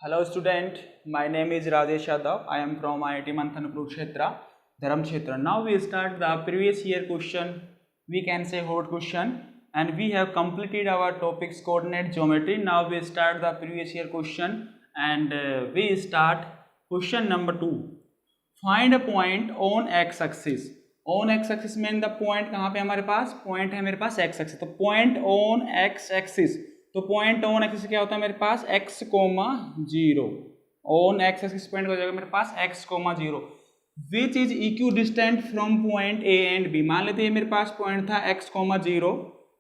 Hello student, my name is Rajesh Yadav. I am from IIT Manthan Kurukshetra, Dharamkshetra. Now we start the previous year question, we can say hot question, and we have completed our topics coordinate geometry. Now we start the previous year question and we start question number 2. Find a point on x axis. On x axis mean the point कहाँ पे हमारे पास point है मेरे पास x axis. तो point on x axis. तो point on axis क्या होता है मेरे पास x, 0 on x axis point हो जाएगा मेरे पास x, 0 which is equidistant from point A and B. मान लेते हैं मेरे पास पॉइंट था x, 0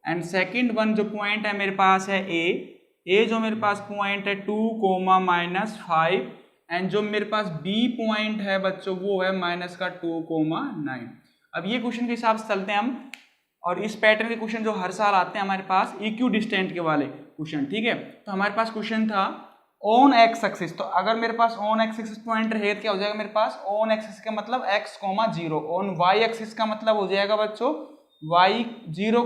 एंड सेकंड वन जो पॉइंट है मेरे पास है a जो मेरे पास पॉइंट है 2, -5 एंड जो मेरे पास b पॉइंट है बच्चों वो है -2, 9। अब ये क्वेश्चन के हिसाब से चलते हैं हम, और इस पैटर्न के क्वेश्चन जो हर साल आते हैं हमारे पास इक्यू डिस्टेंट के वाले क्वेश्चन, ठीक है। तो हमारे पास क्वेश्चन था ऑन एक्स एक्सिस। तो अगर मेरे pass on x axis point रहे क्या हो जाएगा मेरे पास ऑन एक्सिस का मतलब x, 0 ऑन y एक्सिस का मतलब हो जाएगा बच्चों y, 0,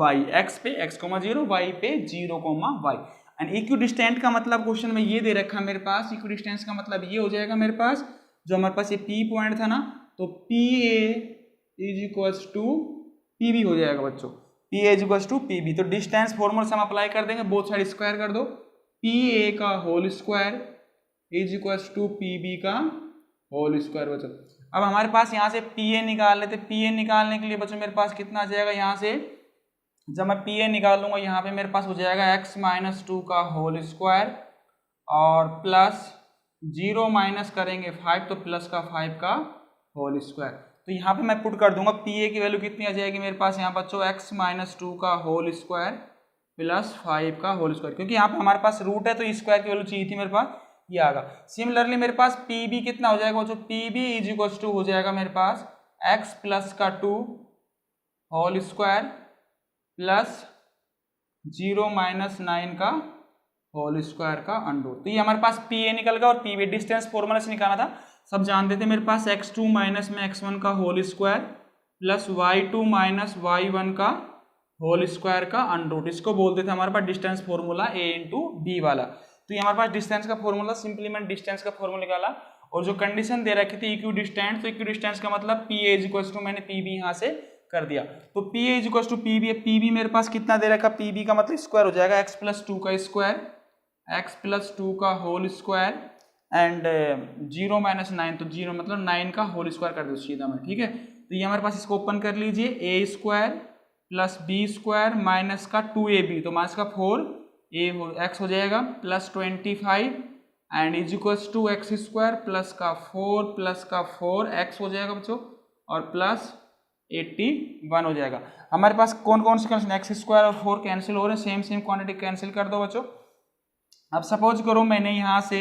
y x पे x, 0 y पे 0, y एंड इक्यू डिस्टेंट का मतलब क्वेश्चन में ये दे रखा है मेरे पास। इक्यू डिस्टेंस का मतलब ये हो जाएगा मेरे पास जो हमारे पास ये p पॉइंट था ना, तो PA is equals to PB हो जाएगा बच्चों, PA is equals to PB। तो डिस्टेंस फॉर्मूला से हम अप्लाई कर देंगे, बोथ साइड स्क्वायर कर दो, PA का whole square is equals to PB का होल स्क्वायर बच्चों। अब हमारे पास यहाँ से PA निकाल लेते, PA निकालने के लिए बच्चों मेरे पास कितना आ जाएगा, यहाँ से जब मैं PA निकालूंगा यहाँ पे मेरे पास हो जाएगा x, -2 का होल स्क्वायर और प्लस 0 माइनस करेंगे 5 तो प्लस का 5 का होल स्क्वायर। तो यहाँ पे मैं पुट कर दूंगा PA की वैल्यू कितनी आ जाएगी मेरे पास यहाँ बच्चों x, -2 का होल स्क्वायर प्लस 5 का होल स्क्वायर, क्योंकि यहाँ पे हमारे पास रूट है तो स्क्वायर की वैल्यू चाहिए थी मेरे पास, ये आगा। सिमिलरली मेरे पास PB कितना हो जाएगा बच्चों, PB इज इक्वल टू हो जाएगा मेरे पास x प्लस का 2 होल स्क्वायर प्लस 0 - 9 का होल स्क्वायर का अंडर। तो ये हमारे पास PA निकल गया और PB डिस्टेंस फॉर्मूला से निकाला था, सब जानते थे। मेरे पास x2 माइनस में x1 का whole square plus y2 minus y1 का होल स्क्वायर का अंडर, इसको बोलते थे हमारे पास distance formula A into B वाला। तो ये हमारे पास डिस्टेंस का फॉर्मूला, सिंपली मैंने डिस्टेंस का फॉर्मूला निकाला और जो कंडीशन दे रखी थी इक्यू डिस्टेंस, तो इक्यू डिस्टेंस का मतलब PA इज इक्वल टू मैंने PB यहाँ से कर दिया, तो PA is equal to PB। PB मेरे पास कितना दे रखा, PB का मतलब स्क्वायर हो जाएगा x प्लस 2 का स्क्वायर, x प्लस 2 का होल स्क्वायर एंड 0 - 9 तो 0 मतलब 9 का होल स्क्वायर कर दो सीधा में, ठीक है। तो ये हमारे पास इसको ओपन कर लीजिए, a square plus b square minus का 2ab तो माइनस का 4 x हो जाएगा plus 25 and is equals to x square plus का 4 x हो जाएगा बच्चों और प्लस 81 हो जाएगा। हमारे पास कौन कौन से कैंसिल, x स्क्वायर और 4 कैंसिल हो रहे हैं, सेम क्वांटिटी कैंसिल कर दो बच्चों। अब सपोज करो मैंने यहाँ से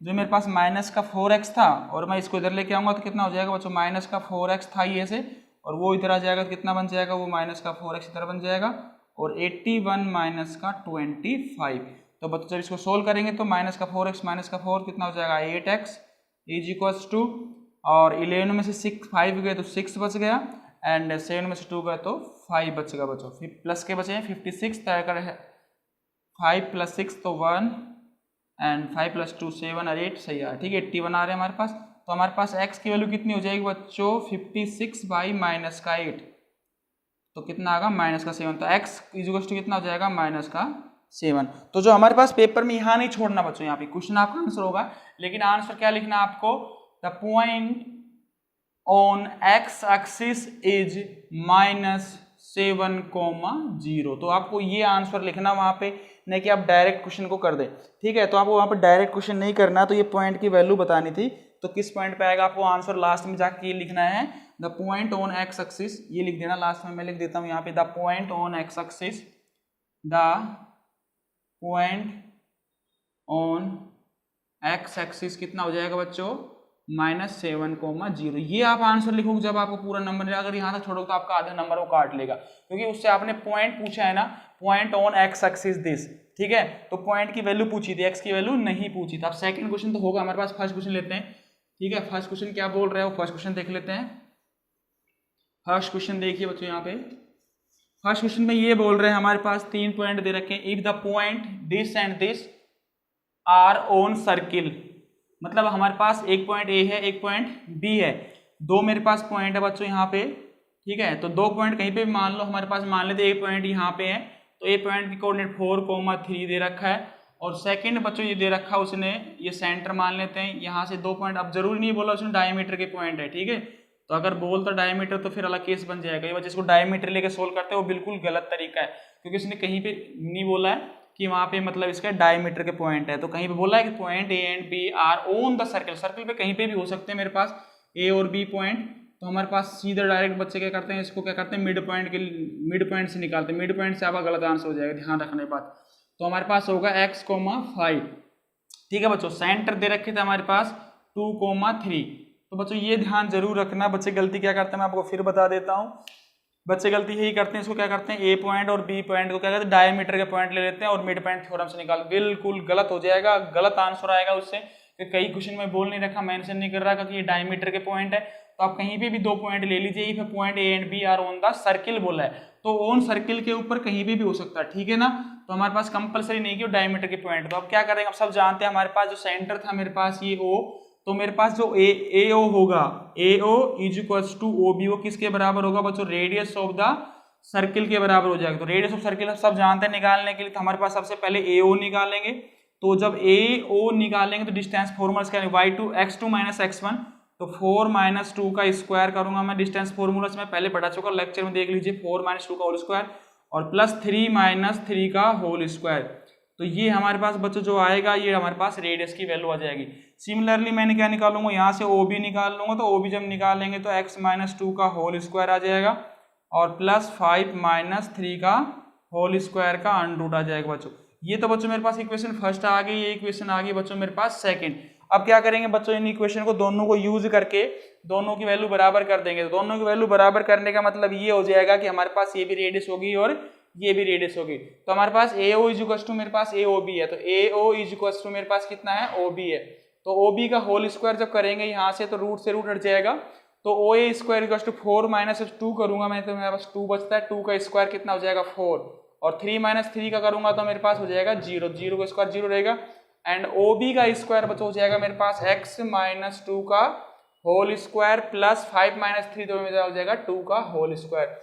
जो मेरे पास माइनस का 4x था और मैं इसको इधर लेके आऊंगा तो कितना हो जाएगा बच्चों, माइनस का 4x था ये से और वो इधर आ जाएगा तो कितना बन जाएगा, वो माइनस का 4x इधर बन जाएगा और 81 माइनस का 25। तो बच्चों जब इसको सोल्व करेंगे तो माइनस का 4x माइनस का 4 कितना हो जाएगा 8x इज इक्वल्स टू, और 11 में से 5 गए तो 6 बच गया एंड 7 में से 2 गए तो 5 बचेगा बच्चों। फिर प्लस के बचे हैं 56 तय कर 5 + 6 तो 1 एंड 5 + 2 7 और 8 सही है, ठीक है 81 आ रहे हैं हमारे पास। तो हमारे पास x की वैल्यू कितनी हो जाएगी बच्चों 56 बाई माइनस का 8 तो कितना आएगा -7। तो x इक्वल टू कितना हो जाएगा -7। तो जो हमारे पास पेपर में यहाँ नहीं छोड़ना बच्चों, यहाँ पे क्वेश्चन आपका आंसर होगा लेकिन आंसर क्या लिखना है आपको, the point on x axis is -7, 0। तो आपको ये आंसर लिखना वहां पे, नहीं कि आप डायरेक्ट क्वेश्चन को कर दे, ठीक है। तो आपको वहां पे डायरेक्ट क्वेश्चन नहीं करना, तो ये पॉइंट की वैल्यू बतानी थी। तो किस पॉइंट पे आएगा आपको आंसर, लास्ट में जाके ये लिखना है the point on x axis, ये लिख देना लास्ट में, मैं लिख देता हूँ यहाँ पे the point on x axis, the point on x axis कितना हो जाएगा बच्चों -7, 0। ये आप आंसर लिखोगे जब आपको पूरा नंबर, अगर यहाँ तक छोड़ोगे तो आपका आधा नंबर वो काट लेगा, क्योंकि उससे आपने पॉइंट पूछा है ना, point on x axis this, ठीक है। तो पॉइंट की वैल्यू पूछी थी, x की वैल्यू नहीं पूछी थी। अब सेकंड क्वेश्चन तो होगा हमारे पास, फर्स्ट क्वेश्चन लेते हैं, ठीक है। फर्स्ट क्वेश्चन क्या बोल रहे हो, फर्स्ट क्वेश्चन देख लेते हैं। फर्स्ट क्वेश्चन देखिए बच्चों, यहाँ पे फर्स्ट क्वेश्चन में ये बोल रहे हैं हमारे पास 3 पॉइंट दे रखे हैं, if the point this and this are on circle, मतलब हमारे पास एक पॉइंट ए है, एक पॉइंट बी है, दो मेरे पास पॉइंट है बच्चों यहाँ पे, ठीक है। तो दो पॉइंट कहीं पे भी मान लो हमारे पास, मान लेते एक पॉइंट यहाँ पे है, तो ए पॉइंट की कोऑर्डिनेट 4,3 दे रखा है, और सेकंड बच्चों ये दे रखा उसने, ये सेंटर मान लेते हैं, यहाँ से दो पॉइंट, अब जरूरी नहीं बोला उसने डायमीटर के पॉइंट है, ठीक है। तो अगर बोलता डायमीटर तो फिर अलग केस बन जाएगा, ये बच्चे इसको डायमीटर लेके सोल्व करते हैं वो बिल्कुल गलत तरीका है, क्योंकि उसने कहीं पे नहीं बोला है कि वहाँ पे मतलब इसका डायमीटर के पॉइंट है, तो कहीं पे बोला है कि point A and B are on the circle, circle पे कहीं पे भी हो सकते हैं मेरे पास ए और बी पॉइंट, तो हमारे पास सीधा डायरेक्ट बच्चे क्या करते हैं, इसको क्या करते हैं, मिड पॉइंट से निकालते हैं, मिड पॉइंट से आपका गलत आंसर हो जाएगा, ध्यान रखने की बात। तो हमारे पास होगा x,5, ठीक है बच्चों। सेंटर दे रखे थे हमारे पास 2,3, तो बच्चों ये ध्यान जरूर रखना, बच्चे गलती क्या करते हैं मैं आपको फिर बता देता हूँ, बच्चे गलती यही करते हैं, इसको क्या करते हैं ए पॉइंट और बी पॉइंट को क्या करते हैं डायमीटर के पॉइंट ले लेते हैं और मिड पॉइंट थ्योरम से निकाल, बिल्कुल गलत हो जाएगा, गलत आंसर आएगा उससे, कि कई क्वेश्चन में बोल नहीं रखा, मेंशन नहीं कर रहा कि ये डायमीटर के पॉइंट है, तो आप कहीं पे भी दो पॉइंट ले लीजिए, if point A and B are on the circle बोला है, तो ऑन सर्किल के ऊपर कहीं भी हो सकता है, ठीक है ना। तो हमारे पास कंपलसरी नहीं कि डायमीटर के पॉइंट, तो अब क्या करेंगे, अब सब जानते हैं हमारे पास जो सेंटर था मेरे पास ये ओ, तो मेरे पास जो ए ओ होगा, A O is equals to O B, वो किसके बराबर होगा बच्चों, रेडियस ऑफ द सर्किल के बराबर हो जाएगा। तो रेडियस ऑफ सर्किल सब जानते हैं निकालने के लिए, तो हमारे पास सबसे पहले ए ओ निकालेंगे, तो जब ए ओ निकालेंगे तो डिस्टेंस फॉर्मूला क्या है, y2 x2 माइनस x1, तो 4 माइनस 2 का स्क्वायर करूंगा मैं, डिस्टेंस फॉर्मूला से मैं पहले पढ़ा चुका, लेक्चर में देख लीजिए, 4 माइनस 2 का होल स्क्वायर और प्लस 3 माइनस 3 का होल स्क्वायर, तो ये हमारे पास बच्चों जो आएगा ये हमारे पास रेडियस की वैल्यू आ जाएगी। सिमिलरली मैंने क्या निकालूंगा, यहाँ से ओ बी निकाल लूंगा, तो ओ बी जब निकालेंगे तो x माइनस 2 का होल स्क्वायर आ जाएगा और प्लस 5 माइनस 3 का होल स्क्वायर का अंडर आ जाएगा बच्चों। ये तो बच्चों मेरे पास इक्वेशन फर्स्ट आ गई, ये इक्वेशन आ गई बच्चों मेरे पास सेकंड। अब क्या करेंगे बच्चों, इन इक्वेशन को दोनों को यूज करके दोनों की वैल्यू बराबर कर देंगे, तो दोनों की वैल्यू बराबर करने का मतलब ये हो जाएगा कि हमारे पास ये भी रेडियस होगी और ये भी रेडियस होगी, तो हमारे पास ए ओ इज इक्वल टू मेरे पास ए ओ बी है, तो ए ओ इज इक्वल टू मेरे पास कितना है, ओ बी है, तो ओ बी का होल स्क्वायर जब करेंगे यहाँ से तो रूट से रूट हट जाएगा, तो ओ ए स्क्वायर इक्वल टू 4 माइनस 2 करूंगा मैं, तो मेरे पास 2 बचता है, 2 का स्क्वायर कितना हो जाएगा 4, और 3 माइनस 3 का करूंगा तो मेरे पास हो जाएगा 0, 0 का स्क्वायर 0 रहेगा, एंड ओ बी का स्क्वायर बच्चों हो जाएगा मेरे पास x माइनस 2 का होल स्क्वायर प्लस 5 माइनस 3, तो मेरा हो जाएगा 2 का होल स्क्वायर।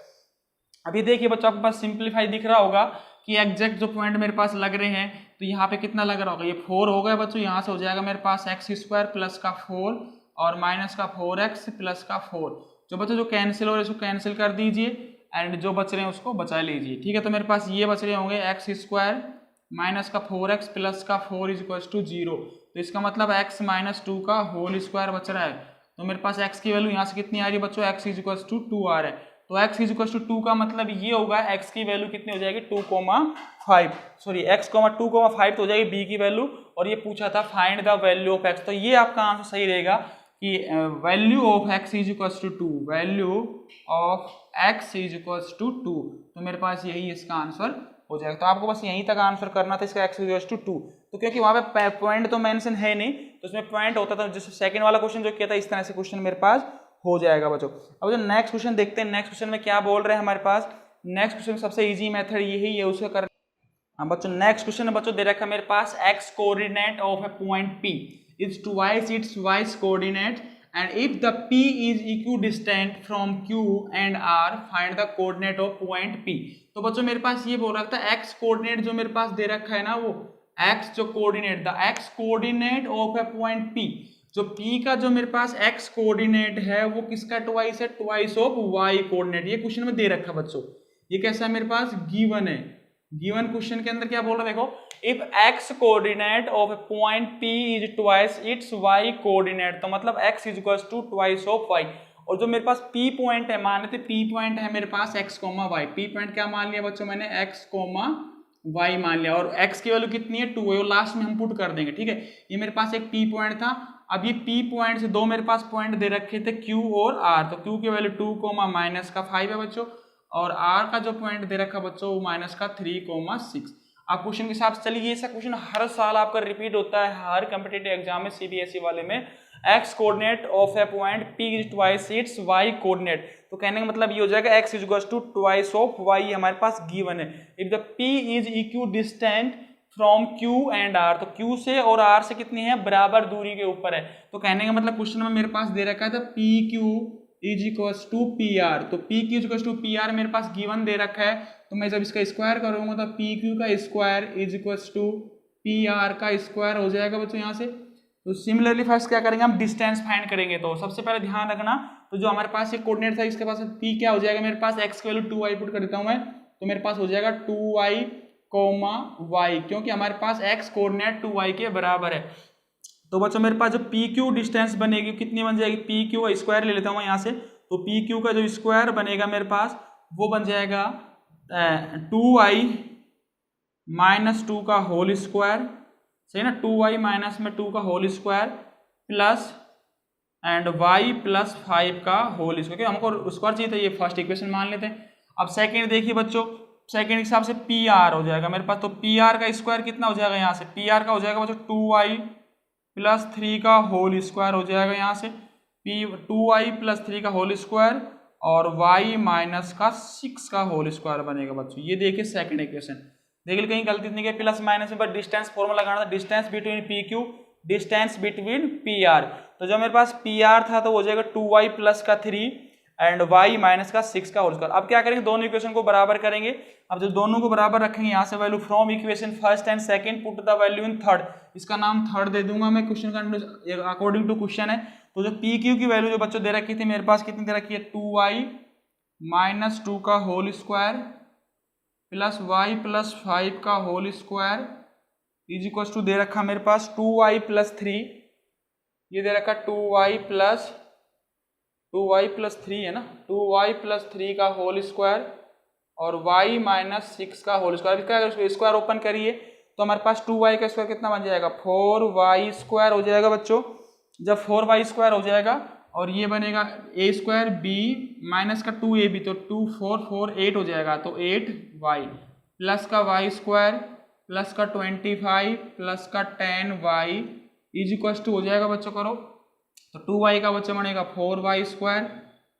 अभी देखिए बच्चों आपके पास सिंप्लीफाई दिख रहा होगा कि एग्जैक्ट जो पॉइंट मेरे पास लग रहे हैं, तो यहाँ पे कितना लग रहा होगा, ये 4 हो गया बच्चों, यहाँ से हो जाएगा मेरे पास x स्क्वायर प्लस का 4 और माइनस का 4x प्लस का 4, जो बच्चों जो कैंसिल हो रहे हैं उसको कैंसिल कर दीजिए एंड जो बच रहे हैं उसको बचा लीजिए, ठीक है। तो मेरे पास ये बच रहे होंगे x स्क्वायर माइनस का 4x प्लस का 4 इज इक्वल टू 0, तो इसका मतलब x माइनस 2 का होल स्क्वायर बच रहा है, तो मेरे पास x की वैल्यू यहाँ से कितनी आ रही है बच्चों, x इज इक्वल टू 2 आ रहा है, तो x इज इक्वल टू 2 का मतलब ये होगा x की वैल्यू कितनी हो जाएगी 2,5, सॉरी x 2,5 तो हो जाएगी b की वैल्यू, और ये पूछा था find the value of x, तो ये आपका आंसर सही रहेगा कि value of x is equal to 2, value of x is equal to 2, तो मेरे पास यही इसका आंसर हो जाएगा। तो आपको बस यहीं तक आंसर करना था इसका x इज इक्वल टू 2, तो क्योंकि वहाँ पे पॉइंट तो मेंशन है नहीं, तो उसमें पॉइंट होता था, जैसे सेकंड वाला क्वेश्चन जो किया था इस तरह से क्वेश्चन मेरे पास हो जाएगा बच्चों। अब जो नेक्स्ट क्वेश्चन देखते हैं, नेक्स्ट क्वेश्चन में क्या बोल रहे हैं हमारे पास, नेक्स्ट क्वेश्चन सबसे इजी मेथड यही है उसको कर। हाँ बच्चों नेक्स्ट क्वेश्चन बच्चों दे रखा है मेरे पास x coordinate of a point P is twice its y coordinate and if the P is equidistant from Q and R find the coordinate of point P। तो बच्चों मेरे पास ये बोल रखा था x कोऑर्डिनेट जो मेरे पास दे रखा है ना, वो x जो coordinate the x coordinate of a point P, जो P का जो मेरे पास x कोऑर्डिनेट है वो किसका ट्वाइस है, ट्वाइस ऑफ y कोऑर्डिनेट, ये क्वेश्चन में दे रखा बच्चों, ये कैसा है मेरे पास गिवन है, गिवन क्वेश्चन के अंदर क्या बोल रहा है देखो, if x coordinate of a point P is twice its y coordinate, तो मतलब x is equals to twice of y, और जो मेरे पास P पॉइंट है, मान लेते P पॉइंट है मेरे पास x, y, P पॉइंट क्या मान लिया बच्चों मैंने x, y मान लिया, और x की वैल्यू कितनी है 2 है, और लास्ट में हम पुट कर देंगे, ठीक है। ये मेरे पास एक P पॉइंट था, अब ये P पॉइंट से दो मेरे पास पॉइंट दे रखे थे Q और R, तो Q की वैल्यू 2, माइनस का 5 है बच्चों, और R का जो पॉइंट दे रखा बच्चों वो माइनस का 3,6। आप क्वेश्चन के हिसाब से चलिए, ऐसा क्वेश्चन हर साल आपका रिपीट होता है हर कॉम्पिटिटिव एग्जाम में, CBSE वाले में, x coordinate of a point P is twice its y coordinate, तो कहने का मतलब ये हो जाएगा x is equal to twice of y, हमारे पास गिवन है। If the P is equidistant from Q and R, तो Q से और R से कितनी है, बराबर दूरी के ऊपर है। तो कहने का मतलब क्वेश्चन में मेरे पास दे रखा था PQ is equals to PR, तो PQ is equals to PR मेरे पास गिवन दे रखा है, तो मैं जब इसका स्क्वायर करूंगा तो PQ का square is equals to PR का स्क्वायर हो जाएगा बच्चों यहाँ से। तो सिमिलरली फर्स्ट क्या करेंगे, हम डिस्टेंस फाइंड करेंगे। तो सबसे पहले ध्यान रखना, तो जो हमारे पास ये कोऑर्डिनेट था इसके पास P क्या हो जाएगा मेरे पास, x की वैल्यू 2y पुट कर देता हूँ मैं, तो मेरे पास हो जाएगा 2y, y, क्योंकि हमारे पास x कोऑर्डिनेट 2y के बराबर है। तो बच्चों मेरे पास जो PQ डिस्टेंस बनेगी कितनी बन जाएगी, PQ का स्क्वायर ले लेता हूँ यहाँ से, तो PQ का जो स्क्वायर बनेगा मेरे पास वो बन जाएगा 2y माइनस 2 का होल स्क्वायर, सही ना, 2y माइनस में 2 का whole square plus and y plus 5 का होल स्क्वायर, क्योंकि हमको स्क्वायर चाहिए था, ये फर्स्ट इक्वेशन मान लेते हैं। अब सेकंड देखिए बच्चों, सेकंड के हिसाब से PR हो जाएगा मेरे पास, तो PR का स्क्वायर कितना हो जाएगा यहाँ से, PR का हो जाएगा बच्चों 2y प्लस 3 का होल स्क्वायर हो जाएगा यहाँ से, 2y प्लस 3 का होल स्क्वायर और y माइनस का 6 का होल स्क्वायर बनेगा बच्चों। ये देखिए सेकंड इक्वेशन, देखिए कहीं गलती नहीं है, प्लस माइनस में, बट डिस्टेंस फॉर्मूला लगाना था, distance between PQ, distance between PR। तो जब मेरे पास PR था तो हो जाएगा 2y प्लस का 3 एंड y माइनस का 6 का होल स्क्वायर। अब क्या करेंगे, दोनों इक्वेशन को बराबर करेंगे। अब जब दोनों को बराबर रखेंगे, यहाँ से value from equation first and second put the value in third, इसका नाम थर्ड दे दूंगा मैं, क्वेश्चन का अकॉर्डिंग टू क्वेश्चन है। तो जो PQ की वैल्यू जो बच्चों दे रखी थी मेरे पास कितनी दे रखी है, 2y माइनस 2 का whole square plus y plus 5 का whole square is equal to दे रखा मेरे पास 2y प्लस 3, ये दे रखा 2y प्लस 3 है ना, 2y प्लस 3 का होल स्क्वायर और y माइनस 6 का होल स्क्वायर। इसका अगर स्क्वायर ओपन करिए तो हमारे पास 2y का स्क्वायर कितना बन जाएगा, 4y स्क्वायर हो जाएगा बच्चों। जब 4y स्क्वायर हो जाएगा और ये बनेगा a स्क्वायर b माइनस का 2ab, तो 2 4 4 8 हो जाएगा, तो 8y प्लस का y स्क्वायर प्लस का 25 प्लस का 10y इज इक्वल टू हो जाएगा बच्चों, करो तो 2y का बच्चा बनेगा 4y स्क्वायर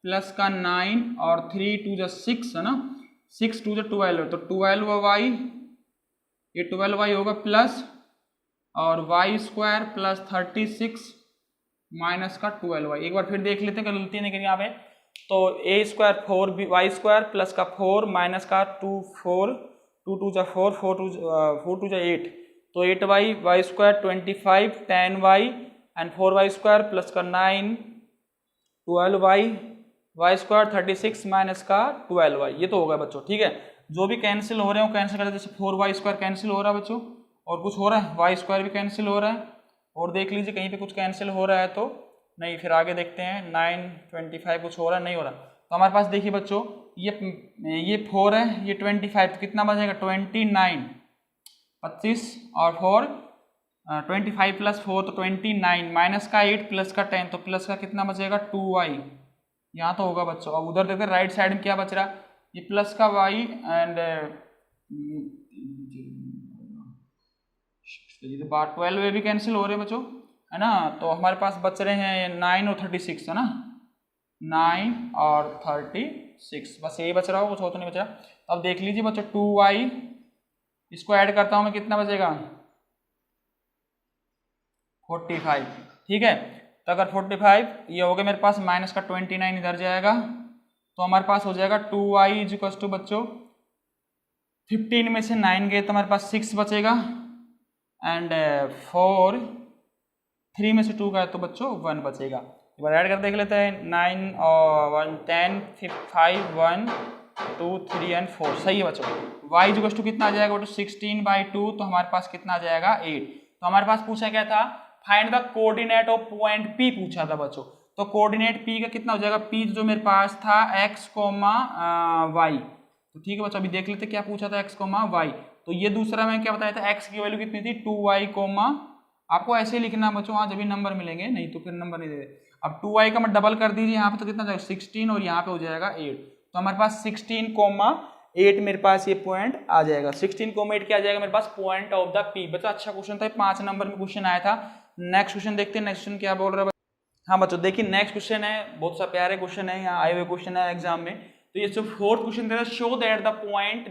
प्लस का 9 और 3 2 जा 6 है ना, 6 2 जा 12, तो 12y, ये 12y होगा प्लस और y स्क्वायर प्लस 36 माइनस का 12y। एक बार फिर देख लेते हैं गलती नहीं करी यहाँ पे, तो a square 4y square plus का 4 माइनस का 2 4 2 2 जा 4 4 2 जा 8, तो 8y y square 25 10y and 4y square plus का 9 12y y स्क्वायर 36 माइनस का 12y, ये तो होगा बच्चों। ठीक है, जो भी कैंसिल हो रहे हो कैंसिल करते, जैसे 4y स्क्वायर कैंसिल हो रहा है बच्चों, और कुछ हो रहा है, y स्क्वायर भी कैंसिल हो रहा है, और देख लीजिए कहीं पे कुछ कैंसिल हो रहा है तो नहीं, फिर आगे देखते हैं 9 25 कुछ हो रहा है, नहीं हो रहा। तो हमारे पास देखिए बच्चों ये 4 है, ये 25, तो कितना बचेगा 29 25 और 4 25 प्लस 4 तो 29 माइनस का 8 प्लस का 10, तो प्लस का कितना बचेगा 2y, यहाँ तो होगा बच्चों। अब उधर देखते राइट साइड में क्या बच रहा है, ये प्लस का y एंड ये तो बार 12 भी कैंसिल हो रहे हैं बच्चों, है ना, तो हमारे पास बच रहे हैं 9 और 36 है ना, 9 और 36, बस यही बच रहा हो, कुछ हो तो नहीं बच रहा। अब देख लीजिए बच्चों 2y, इसको ऐड करता हूं मैं, कितना बचेगा 45। ठीक है, तो अगर 45 ये हो गया मेरे पास, माइनस का 29 इधर जाएगा, तो हमारे पास हो जाएगा 2y इज इक्वल टू बच्चों 15 में से 9 गए तो हमारे पास 6 बचेगा एंड 4 3 में से 2 का है तो बच्चों 1 बचेगा। एक बार ऐड कर देख लेते हैं, 9 और 1 10 5 1 2 3 एंड 4, सही है बच्चों। y इज इक्वल टू कितना आ जाएगा बच्चों 16/2, तो हमारे पास कितना आ जाएगा 8। तो हमारे पास पूछा क्या था, find the coordinate of point P पूछा था बच्चों। तो कोऑर्डिनेट P का कितना हो जाएगा, P जो मेरे पास था x, y, तो ठीक है बच्चों अभी देख लेते क्या पूछा था x, y। तो ये दूसरा मैं क्या बताया था, x की वैल्यू कितनी थी 2y, आपको ऐसे लिखना बच्चों, आज अभी नंबर मिलेंगे, नहीं तो फिर नंबर नहीं दे। अब 2y का मैं डबल कर दीजिए यहाँ पे, तो कितना जाएगा 16 और यहाँ पे हो जाएगा 8, तो हमारे पास 16,8 मेरे पास ये पॉइंट आ जाएगा। 16,8 क्या आ जाएगा मेरे पास, पॉइंट ऑफ द P। बच्चों अच्छा क्वेश्चन था, 5 नंबर में क्वेश्चन आया था। नेक्स्ट क्वेश्चन देखते हैं, नेक्स्ट क्वेश्चन क्या बोल रहा है। हाँ बच्चों देखिए नेक्स्ट क्वेश्चन है, बहुत सा प्यारे क्वेश्चन है, यहाँ आए हुए क्वेश्चन है एग्जाम में। तो ये जो फोर्थ क्वेश्चन दे रहा है, show that the point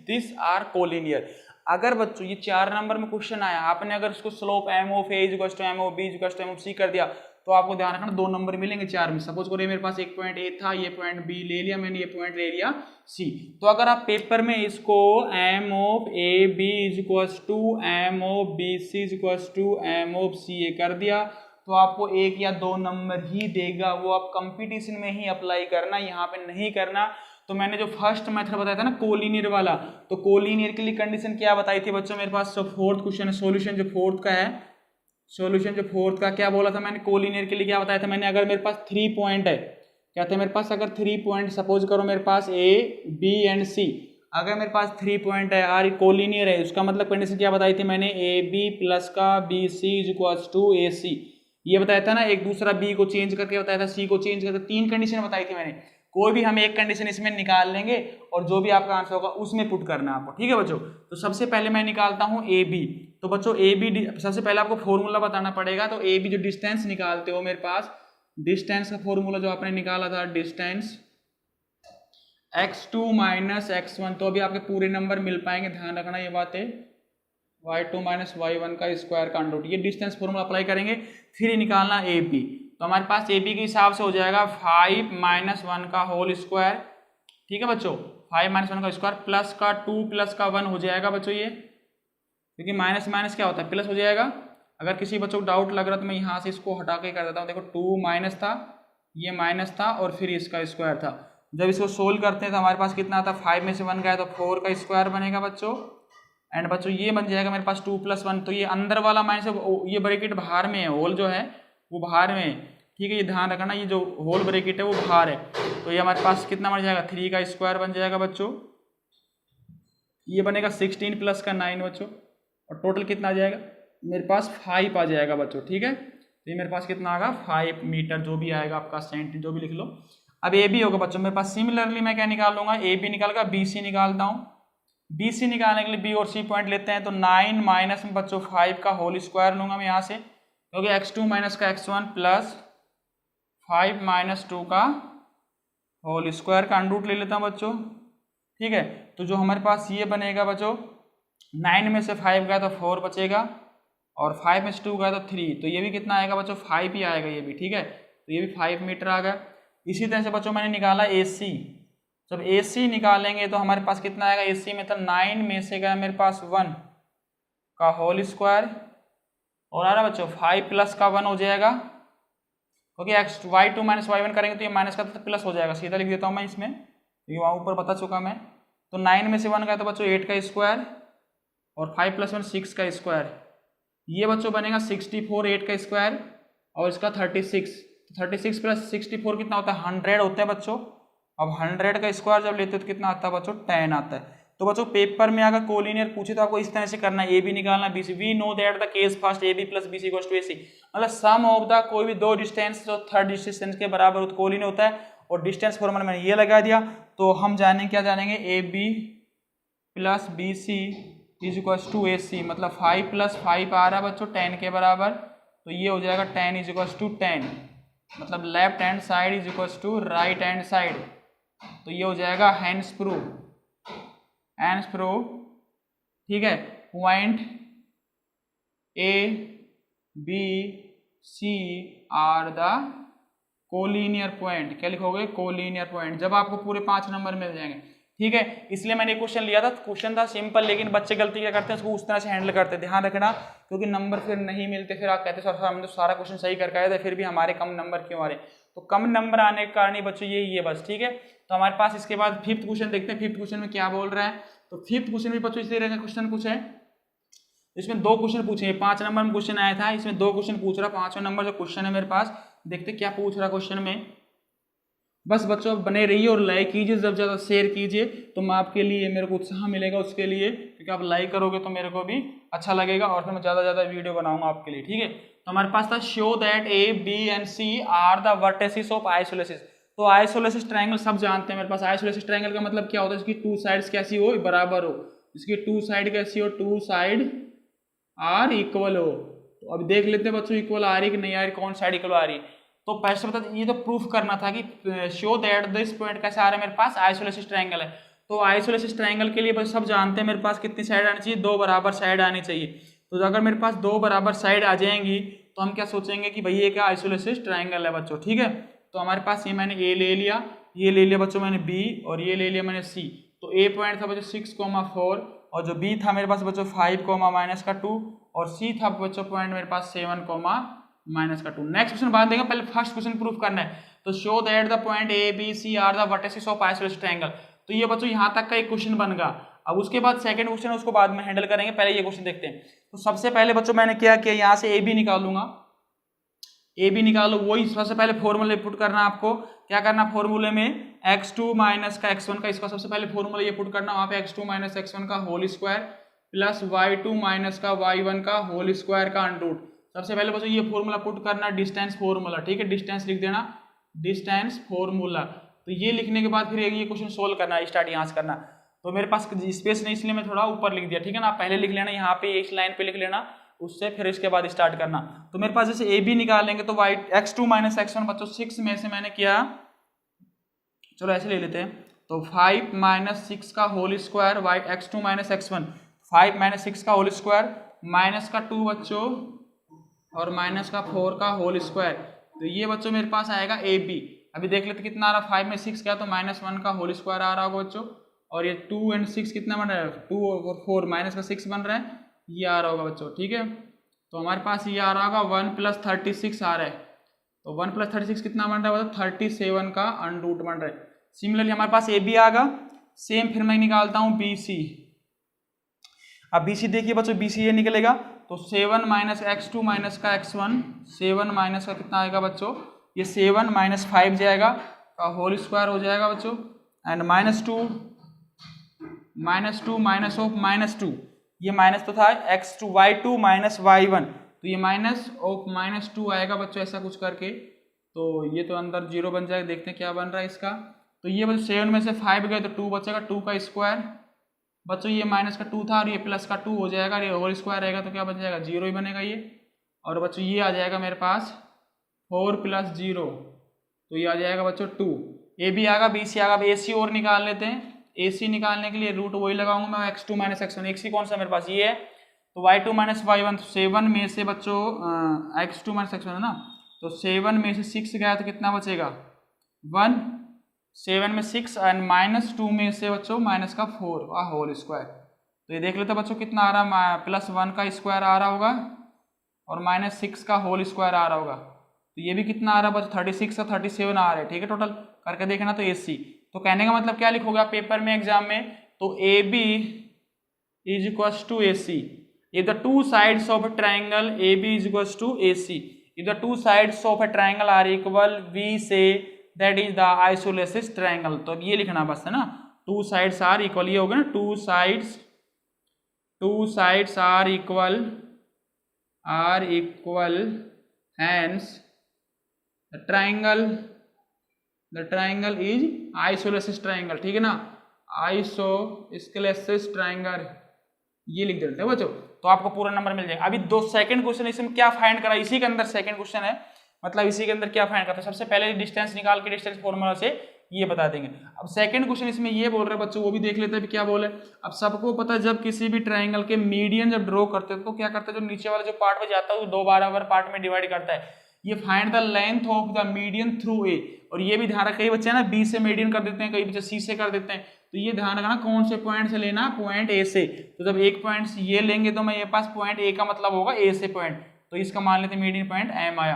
this are collinear. अगर बच्चों ये 4 नंबर में क्वेश्चन आया, आपने अगर इसको slope M of A equal to M of B equal to M of C कर दिया तो आपको ध्यान रखना 2 नंबर मिलेंगे 4 में। सपोज करो मेरे पास एक पॉइंट ए था, ये पॉइंट बी ले लिया मैंने, ये पॉइंट ले लिया सी। तो अगर आप पेपर में इसको M of A B equal to M of B C equal to M of C A कर दिया तो आपको 1 या 2 नंबर ही देगा। वो आप कंपटीशन में ही अप्लाई करना, यहाँ पे नहीं करना। तो मैंने जो फर्स्ट मेथड बताया था ना कोलिनियर वाला, तो कोलिनियर के लिए कंडीशन क्या बताई थी बच्चों मेरे पास? जो फोर्थ क्वेश्चन है, सॉल्यूशन जो फोर्थ का है, सॉल्यूशन जो फोर्थ का क्या बोला था मैंने? कोलिनियर के लिए क्या बताया था मैंने? अगर मेरे पास 3 पॉइंट है, क्या थे मेरे पास? अगर 3 पॉइंट सपोज करो मेरे पास ए बी एंड सी, अगर मेरे पास 3 पॉइंट है आर कोलिनियर है, उसका मतलब कंडीशन क्या बताई थी मैंने? ए बी प्लस का B C is equals to A C, ये बताया था ना। एक दूसरा बी को चेंज करके बताया था, सी को चेंज करके, 3 कंडीशन बताई थी मैंने। कोई भी हम एक कंडीशन इसमें निकाल लेंगे और जो भी आपका आंसर होगा उसमें पुट करना है आपको, ठीक है बच्चों। तो सबसे पहले मैं निकालता हूं ए बी। तो बच्चों ए बी सबसे पहले आपको फॉर्मूला बताना पड़ेगा। तो ए बी जो डिस्टेंस निकालते हो मेरे पास, डिस्टेंस का फॉर्मूला जो आपने निकाला था, डिस्टेंस x2 माइनस x1, तो अभी आपके पूरे नंबर मिल पाएंगे, ध्यान रखना ये बात है। y2 माइनस y1 का स्क्वायर का अंडर रूट, ये डिस्टेंस फॉर्मूला अप्लाई करेंगे, फिर निकालना ए बी। तो हमारे पास ए बी के हिसाब से हो जाएगा 5 माइनस 1 का होल स्क्वायर, ठीक है बच्चों, 5 माइनस 1 का स्क्वायर प्लस का 2 प्लस का 1 हो जाएगा बच्चों ये, क्योंकि माइनस माइनस क्या होता है? प्लस हो जाएगा। अगर किसी बच्चों को डाउट लग रहा तो मैं यहाँ से इसको हटा के कर देता हूँ। देखो 2 माइनस था, ये माइनस था और फिर इसका स्क्वायर था। जब इसको सोल्व करते हैं तो हमारे पास कितना आता है? 5 में से 1 गया तो 4 का स्क्वायर बनेगा बच्चों। एंड बच्चों ये बन जाएगा मेरे पास 2 प्लस 1, तो ये अंदर वाला माइनस, ये ब्रैकेट बाहर में है, होल जो है वो बाहर में है, ठीक है, ये ध्यान रखना, ये जो होल ब्रैकेट है वो बाहर है। तो ये हमारे पास कितना बन जाएगा? 3 का स्क्वायर बन जाएगा बच्चों, ये बनेगा 16 प्लस का 9 बच्चों, और टोटल कितना आ जाएगा मेरे पास? 5 आ जाएगा बच्चों, ठीक है। तो ये मेरे पास कितना आएगा? 5 मीटर, जो भी आएगा आपका सेंटी, जो भी लिख लो। अब ए बी होगा बच्चों मेरे पास। सिमिलरली मैं क्या निकाल लूंगा? ए बी निकाल कर बी सी निकालता हूँ। बी सी निकालने के लिए बी और सी पॉइंट लेते हैं, तो 9 माइनस में बच्चों 5 का होल स्क्वायर लूंगा मैं यहाँ से, क्योंकि x2 माइनस का x1 प्लस 5 माइनस 2 का होल स्क्वायर का अंडर रूट ले लेता हूँ बच्चों, ठीक है। तो जो हमारे पास ये बनेगा बच्चों, 9 में से 5 गया तो 4 बचेगा, और 5 में से 2 गया तो 3, तो ये भी कितना आएगा बच्चों? 5 ही आएगा ये भी, ठीक है। तो ये भी 5 मीटर आ गया। इसी तरह से बच्चों मैंने निकाला ए सी। जब ए सी निकालेंगे तो हमारे पास कितना आएगा? ए सी में तो 9 में से गया मेरे पास 1 का होल स्क्वायर, और आ रहा बच्चों 5 प्लस का 1 हो जाएगा, क्योंकि y2 माइनस y1 करेंगे तो ये माइनस का तो प्लस हो जाएगा, सीधा लिख देता हूँ मैं इसमें, क्योंकि वहाँ ऊपर बता चुका मैं। तो 9 में से 1 गया तो बच्चों 8 का स्क्वायर, और 5 प्लस 1 6 का स्क्वायर, ये बच्चों बनेगा 64, 8 का स्क्वायर और इसका 36। 36 प्लस 64 कितना होता है? 100 होता है बच्चों। अब 100 का स्क्वायर जब लेते हो तो कितना आता है बच्चों? 10 आता है। तो बच्चों पेपर में अगर कोलिनियर पूछे तो आपको इस तरह से करना है, ए बी निकालना, B C. We know that the case first A B plus B C equals to A C, मतलब सम ऑफ द कोई भी 2 डिस्टेंस जो थर्ड डिस्टेंस के बराबर हो तो कोलिनियर होता है। और डिस्टेंस फॉर्मूला मैंने ये लगा दिया। तो हम जानेंगे, क्या जानेंगे? A B plus B C is equals to A C, मतलब 5 प्लस 5 आ रहा है बच्चों 10 के बराबर, तो ये हो जाएगा 10 इज इक्वल्स टू 10, मतलब left hand side is equals to right hand side, तो ये हो जाएगा हैंड्स प्रूफ, ठीक है। Point A B C are the collinear point. क्या लिखोगे? Collinear point. जब आपको पूरे 5 नंबर मिल जाएंगे, ठीक है। इसलिए मैंने क्वेश्चन लिया था, क्वेश्चन था सिंपल, लेकिन बच्चे गलती क्या करते हैं, उसको उस तरह से हैंडल करते हैं, ध्यान रखना, क्योंकि नंबर फिर नहीं मिलते, फिर आप कहते सर हमने तो सारा क्वेश्चन सही करके आए थे, फिर भी हमारे कम नंबर क्यों आ रहे? तो कम नंबर आने के कारण ही बच्चों यही है बस, ठीक है। तो हमारे पास इसके बाद 5th क्वेश्चन देखते हैं, 5th क्वेश्चन में क्या बोल रहा है। तो 5th क्वेश्चन भी बच्चों इस तरह का क्वेश्चन पूछे, इसमें 2 क्वेश्चन पूछे, 5 नंबर में क्वेश्चन आया था, इसमें 2 क्वेश्चन पूछ रहा। 5वां नंबर जो क्वेश्चन है मेरे पास, देखते क्या पूछ रहा क्वेश्चन में। बस बच्चों बने रहिए और लाइक कीजिए, जब ज़्यादा शेयर कीजिए तो मैं आपके लिए, मेरे को उत्साह मिलेगा उसके लिए, क्योंकि आप लाइक करोगे तो मेरे को भी अच्छा लगेगा और फिर मैं ज़्यादा ज़्यादा वीडियो बनाऊंगा आपके लिए, ठीक है। तो हमारे पास था show that A B and C are the vertices of isosceles. तो आइसोलेसिस ट्रायंगल सब जानते हैं मेरे पास। आइसोलेसिस ट्रायंगल का मतलब क्या होता है? इसकी 2 साइड्स कैसी हो? बराबर हो। इसकी 2 साइड कैसी हो? 2 साइड आर इक्वल हो। तो अब देख लेते हैं बच्चों इक्वल आ रही कि नहीं आ रही, कौन साइड इक्वल आ रही। तो पहले से बता, ये तो प्रूफ करना था कि शो दैट दिस पॉइंट कैसे आ रहा है मेरे पास? आइसोलेसिस ट्रायंगल है। तो आइसोलेसिस ट्रायंगल के लिए बस सब जानते हैं मेरे पास कितनी साइड आनी चाहिए, 2 बराबर साइड आनी चाहिए। तो अगर मेरे पास 2 बराबर साइड आ जाएंगी तो हम क्या सोचेंगे कि भाई ये क्या आइसोलेसिस ट्रायंगल है बच्चों, ठीक है। तो हमारे पास ये मैंने ए ले लिया, ये ले लिया बच्चों मैंने बी, और ये ले लिया मैंने सी। तो ए पॉइंट था बच्चों 6,4, और जो बी था मेरे पास बच्चों 5,-2, और सी था बच्चों पॉइंट मेरे पास 7,-2। नेक्स्ट क्वेश्चन बात देंगे, पहले फर्स्ट क्वेश्चन प्रूफ करना है। तो show that the point A B C are the vertices of isosceles triangle. तो ये बच्चों यहाँ तक का एक क्वेश्चन बन गया। अब उसके बाद सेकंड क्वेश्चन उसको बाद में हैंडल करेंगे, पहले ये क्वेश्चन देखते हैं। तो सबसे पहले बच्चों मैंने क्या किया, यहाँ से ए बी निकालूंगा, ए बी निकालो, वही सबसे पहले फॉर्मूले पुट करना। आपको क्या करना, फॉर्मूले में x2 माइनस का x1 का, इसका सबसे पहले फॉर्मूला ये पुट करना, वहाँ पे x2 माइनस x1 का whole square plus y2 minus का y1 का होल स्क्वायर का अंडरूट। सबसे पहले बच्चों ये फॉर्मूला पुट करना, डिस्टेंस फॉर्मूला, ठीक है, डिस्टेंस लिख देना, डिस्टेंस फॉर्मूला। तो ये लिखने के बाद फिर ये क्वेश्चन सोल्व करना, स्टार्ट यहाँ से करना। तो मेरे पास स्पेस नहीं इसलिए मैं थोड़ा ऊपर लिख दिया, ठीक है ना। आप पहले लिख लेना यहाँ पे, इस लाइन पे लिख लेना, उससे फिर इसके बाद स्टार्ट करना। तो मेरे पास जैसे ए बी निकालेंगे तो y x2 माइनस x1 बच्चों 6 में से मैंने किया, चलो ऐसे ले लेते हैं, तो 5 माइनस 6 का whole square y x2 minus x1, 5 minus 6 का होल स्क्वायर माइनस का 2 बच्चों और माइनस का 4 का होल स्क्वायर। तो ये बच्चों मेरे पास आएगा ए बी। अभी देख लेते कितना आ रहा, 5 में 6 क्या, तो -1 का होल स्क्वायर आ रहा होगा बच्चों, और ये 2 और 6 कितना बन रहा है, 2 और 4 माइनस का 6 बन रहा है, ये आ रहा होगा बच्चों, ठीक है। तो हमारे पास ये आ रहा होगा 1 + 36 आ रहा है। तो 1 + 36 कितना बन रहा है, 37 का अंडरूट बन रहा है। सिमिलरली हमारे पास ए बी आ गया, सेम फिर मैं निकालता हूँ बी सी। अब बी सी देखिए बच्चों, बी सी ये निकलेगा, तो 7 माइनस x2 माइनस का x1, 7 माइनस का कितना आएगा बच्चों, ये 7 माइनस 5 जाएगा का होल स्क्वायर हो जाएगा बच्चों, एंड -2 माइनस ऑफ -2, ये माइनस तो था x2 y2 माइनस y1, तो ये माइनस ऑफ -2 आएगा बच्चों, ऐसा कुछ करके। तो ये तो अंदर 0 बन जाएगा, देखते हैं क्या बन रहा है इसका। तो ये बच्चों 7 में से 5 गए तो 2 बचेगा, 2 का स्क्वायर बच्चों, ये माइनस का 2 था और ये प्लस का 2 हो जाएगा, ये होल स्क्वायर रहेगा तो क्या बच जाएगा, 0 ही बनेगा ये। और बच्चों ये आ जाएगा मेरे पास 4 + 0, तो ये आ जाएगा बच्चों 2। ए बी आएगा, बी सी आएगा। ए सी और निकाल लेते हैं। ए सी निकालने के लिए रूट वही लगाऊंगा मैं, x2 माइनस x1, एक सी कौन सा मेरे पास ये है, तो y2 माइनस y1, 7 में से बच्चों x2 माइनस x1 है ना, तो 7 में से 6 गया तो कितना बचेगा 1, 7 में 6 एंड -2 में से बच्चों माइनस का 4 का होल स्क्वायर। तो ये देख लेते बच्चों कितना आ रहा है, +1 का स्क्वायर आ रहा होगा और -6 का होल स्क्वायर आ रहा होगा। तो ये भी कितना आ रहा है बच्चों, 36 और 37 आ रहा है, ठीक है, टोटल करके देखना। तो ए सी, तो कहने का मतलब क्या लिखोगे आप पेपर में एग्जाम में, तो A B is equals to A C if the two sides of a triangle A B is equals to A C if the two sides of a triangle are equal we say that is the isosceles triangle. तो अब ये लिखना बस है ना, two sides are equal, ये हो गया ना, two sides are equal hence the triangle is isosceles triangle, ठीक है ना, आइसोस्केलेसिस ट्राइंगल, ये लिख देते हैं बच्चों, तो आपको पूरा नंबर मिल जाएगा। अभी दो सेकंड क्वेश्चन इसमें क्या फाइंड करा, इसी के अंदर सेकंड क्वेश्चन है, मतलब इसी के अंदर क्या फाइंड करते हैं, सबसे पहले डिस्टेंस निकाल के डिस्टेंस फॉर्मूला से ये बता देंगे। अब सेकंड क्वेश्चन इसमें ये बोल रहे हैं बच्चों, वो भी देख लेते हैं क्या बोले। अब सबको पता है जब किसी भी ट्राइंगल के मीडियन जब ड्रॉ करते हैं तो क्या करते हैं, जो नीचे वाला जो पार्ट में जाता है वो 2 बराबर पार्ट में डिवाइड करता है। ये find the length of the median through a, और ये भी ध्यान रखना, कई बच्चे ना बी से मीडियन कर देते हैं, कई बच्चे सी से कर देते हैं, तो ये ध्यान रखना कौन से पॉइंट से लेना, पॉइंट ए से। तो जब एक पॉइंट ये लेंगे तो मेरे पास पॉइंट ए का मतलब होगा ए से पॉइंट, तो इसका मान लेते मीडियन पॉइंट एम आया।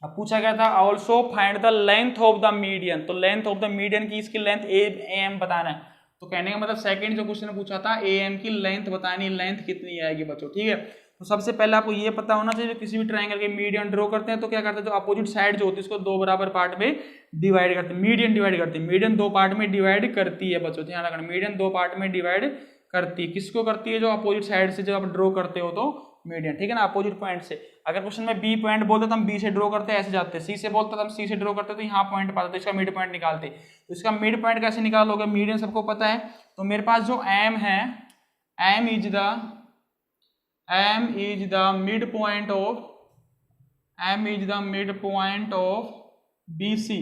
अब पूछा गया था also find the length of the median, तो लेंथ ऑफ द मीडियन की इसकी लेंथ ए एम बताना है। तो कहने का मतलब सेकंड जो क्वेश्चन पूछा था ए एम की लेंथ बतानी, लेंथ कितनी आएगी बच्चों, ठीक है। तो सबसे पहले आपको ये पता होना चाहिए किसी भी ट्राइंगल के मीडियन ड्रॉ करते हैं तो क्या करते हैं, जो अपोजिट साइड जो होती है उसको 2 बराबर पार्ट में डिवाइड करते हैं, मीडियन डिवाइड करती है, मीडियन 2 पार्ट में डिवाइड करती है बच्चों, ध्यान रखना, मीडियन 2 पार्ट में डिवाइड करती है, किसको करती है, जो अपोजिट साइड से जब आप ड्रॉ करते हो तो मीडियन, ठीक है ना, अपोजिट पॉइंट से। अगर क्वेश्चन में बी पॉइंट बोलते तो हम बी से ड्रॉ करते ऐसे जाते, सी से बोलते तो हम सी से ड्रॉ करते तो यहाँ पॉइंट पाते, तो इसका मिड पॉइंट निकालते। तो इसका मिड पॉइंट कैसे निकालोगे, मीडियन सबको पता है, तो मेरे पास जो एम है, M is the mid point of BC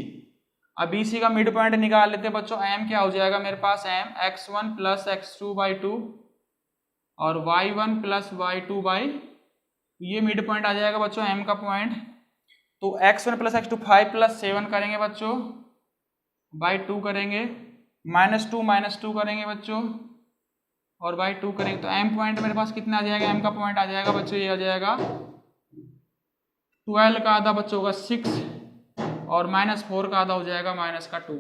अब BC का मिड पॉइंट निकाल लेते हैं बच्चों। m क्या हो जाएगा मेरे पास, m x1 प्लस x2/2 और y1 प्लस y2/, ये मिड पॉइंट आ जाएगा बच्चों m का पॉइंट। तो x1 प्लस x2 5 प्लस 7 करेंगे बच्चों, बाई 2 करेंगे, -2 करेंगे बच्चों और बाई 2 करेंगे। तो m पॉइंट मेरे पास कितना आ जाएगा, m का पॉइंट आ जाएगा बच्चों, ये आ जाएगा 12 का आधा बच्चों होगा 6 और -4 का आधा हो जाएगा -2।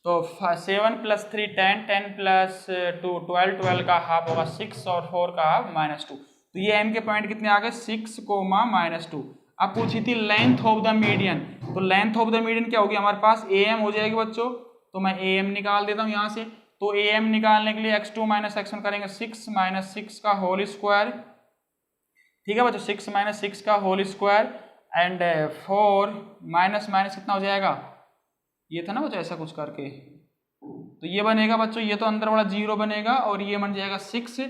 तो 7 + 3 10, 10 + 2 12, 12 का हाफ होगा 6 और 4 का हाफ -2। तो ये m के पॉइंट कितने आ गए, 6, -2। अब पूछी थी लेंथ ऑफ द मीडियन, तो लेंथ ऑफ द मीडियन क्या होगी हमारे पास, am हो जाएगी बच्चों। तो मैं am निकाल देता हूँ यहाँ से। तो am निकालने के लिए x2 - x1 करेंगे 6 - 6 का होल स्क्वायर, ठीक है बच्चों, 6 - 6 का होल स्क्वायर एंड 4 माइनस कितना हो जाएगा, ये था ना बच्चों ऐसा कुछ करके, तो ये बनेगा बच्चों, ये तो अंदर वाला 0 बनेगा और ये बन जाएगा 6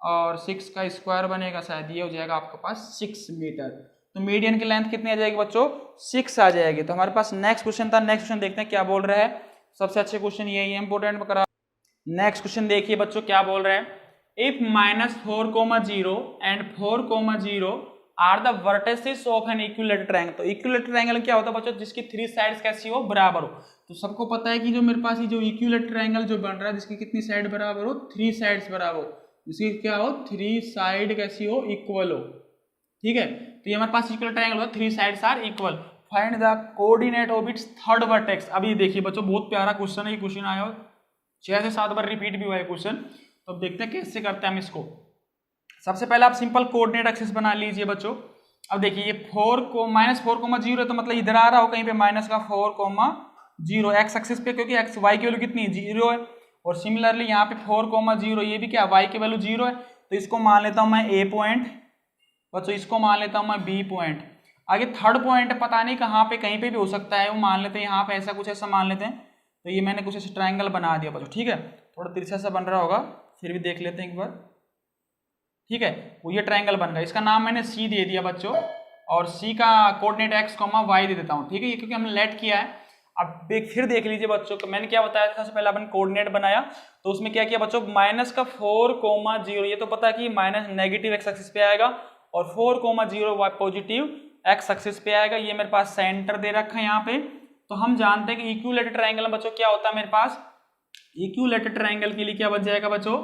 और 6 का स्क्वायर बनेगा शायद, ये हो जाएगा आपके पास 6 मीटर। तो मीडियन की लेंथ कितनी आ जाएगी बच्चों, 6 आ जाएगी। तो हमारे पास नेक्स्ट क्वेश्चन था, नेक्स्ट क्वेश्चन देखते हैं क्या बोल रहा है। सबसे अच्छे क्वेश्चन यही है, इंपोर्टेंट करा। नेक्स्ट क्वेश्चन देखिए बच्चों क्या बोल रहे हैं, if -4,0 and 4,0 are the vertices of an equilateral triangle. तो इक्विलेटरल ट्रायंगल क्या होता है बच्चों, जिसकी 3 साइड्स कैसी हो, बराबर हो। तो सबको पता है कि जो मेरे पास ये जो इक्विलेटरल ट्रायंगल जो बन रहा है, जिसकी कितनी साइड बराबर हो, 3 साइड्स बराबर हो, जिसकी क्या हो, 3 साइड कैसी हो, इक्वल हो, ठीक है। तो ये हमारे पास इक्विलेटरल ट्रायंगल होगा, 3 sides are equal, find the coordinate of its third vertex. अब ये देखिए बच्चों बहुत प्यारा क्वेश्चन है, ये क्वेश्चन आया हो 6 से 7 बार रिपीट भी हुआ है क्वेश्चन। तो अब देखते हैं कैसे करते हैं हम इसको। सबसे पहले आप सिंपल कोऑर्डिनेट एक्सिस बना लीजिए बच्चों। अब देखिए ये 4 को -4,0 है, तो मतलब इधर आ रहा हो कहीं पे -4,0 एक्स एक्सिस पे, क्योंकि एक्स वाई की वैल्यू कितनी है, 0 है। और सिमिलरली यहाँ पे 4,0 ये भी क्या, वाई की वैल्यू 0 है। तो इसको मान लेता हूँ मैं ए पॉइंट बच्चों, इसको मान लेता हूँ मैं बी पॉइंट। आगे थर्ड पॉइंट पता नहीं कहाँ पे, कहीं पे भी हो सकता है, वो मान लेते हैं यहाँ पे ऐसा कुछ ऐसा मान लेते हैं। तो ये मैंने कुछ ऐसा ट्रायंगल बना दिया बच्चों, ठीक है, थोड़ा तिरछा सा बन रहा होगा, फिर भी देख लेते हैं एक बार, ठीक है। वो ये ट्रायंगल बन गया, इसका नाम मैंने सी दे दिया बच्चों, और सी का कोऑर्डिनेट x, y दे देता हूँ, ठीक है, ये क्योंकि हमने लेट किया है। अब फिर देख लीजिए बच्चों, मैंने क्या बताया था, सबसे पहले अपन कोऑर्डिनेट बनाया, तो उसमें क्या किया बच्चों, -4,0, ये तो पता है कि माइनस नेगेटिव x एक्सिस पे आएगा और 4,0 पॉजिटिव x एक्सिस पे आएगा। ये मेरे पास सेंटर दे रखा है यहाँ पे। तो हम जानते हैं कि इक्विलेटरल ट्रायंगल में बच्चों क्या होता है मेरे पास, इक्विलेटरल ट्रायंगल के लिए क्या बन जाएगा बच्चों,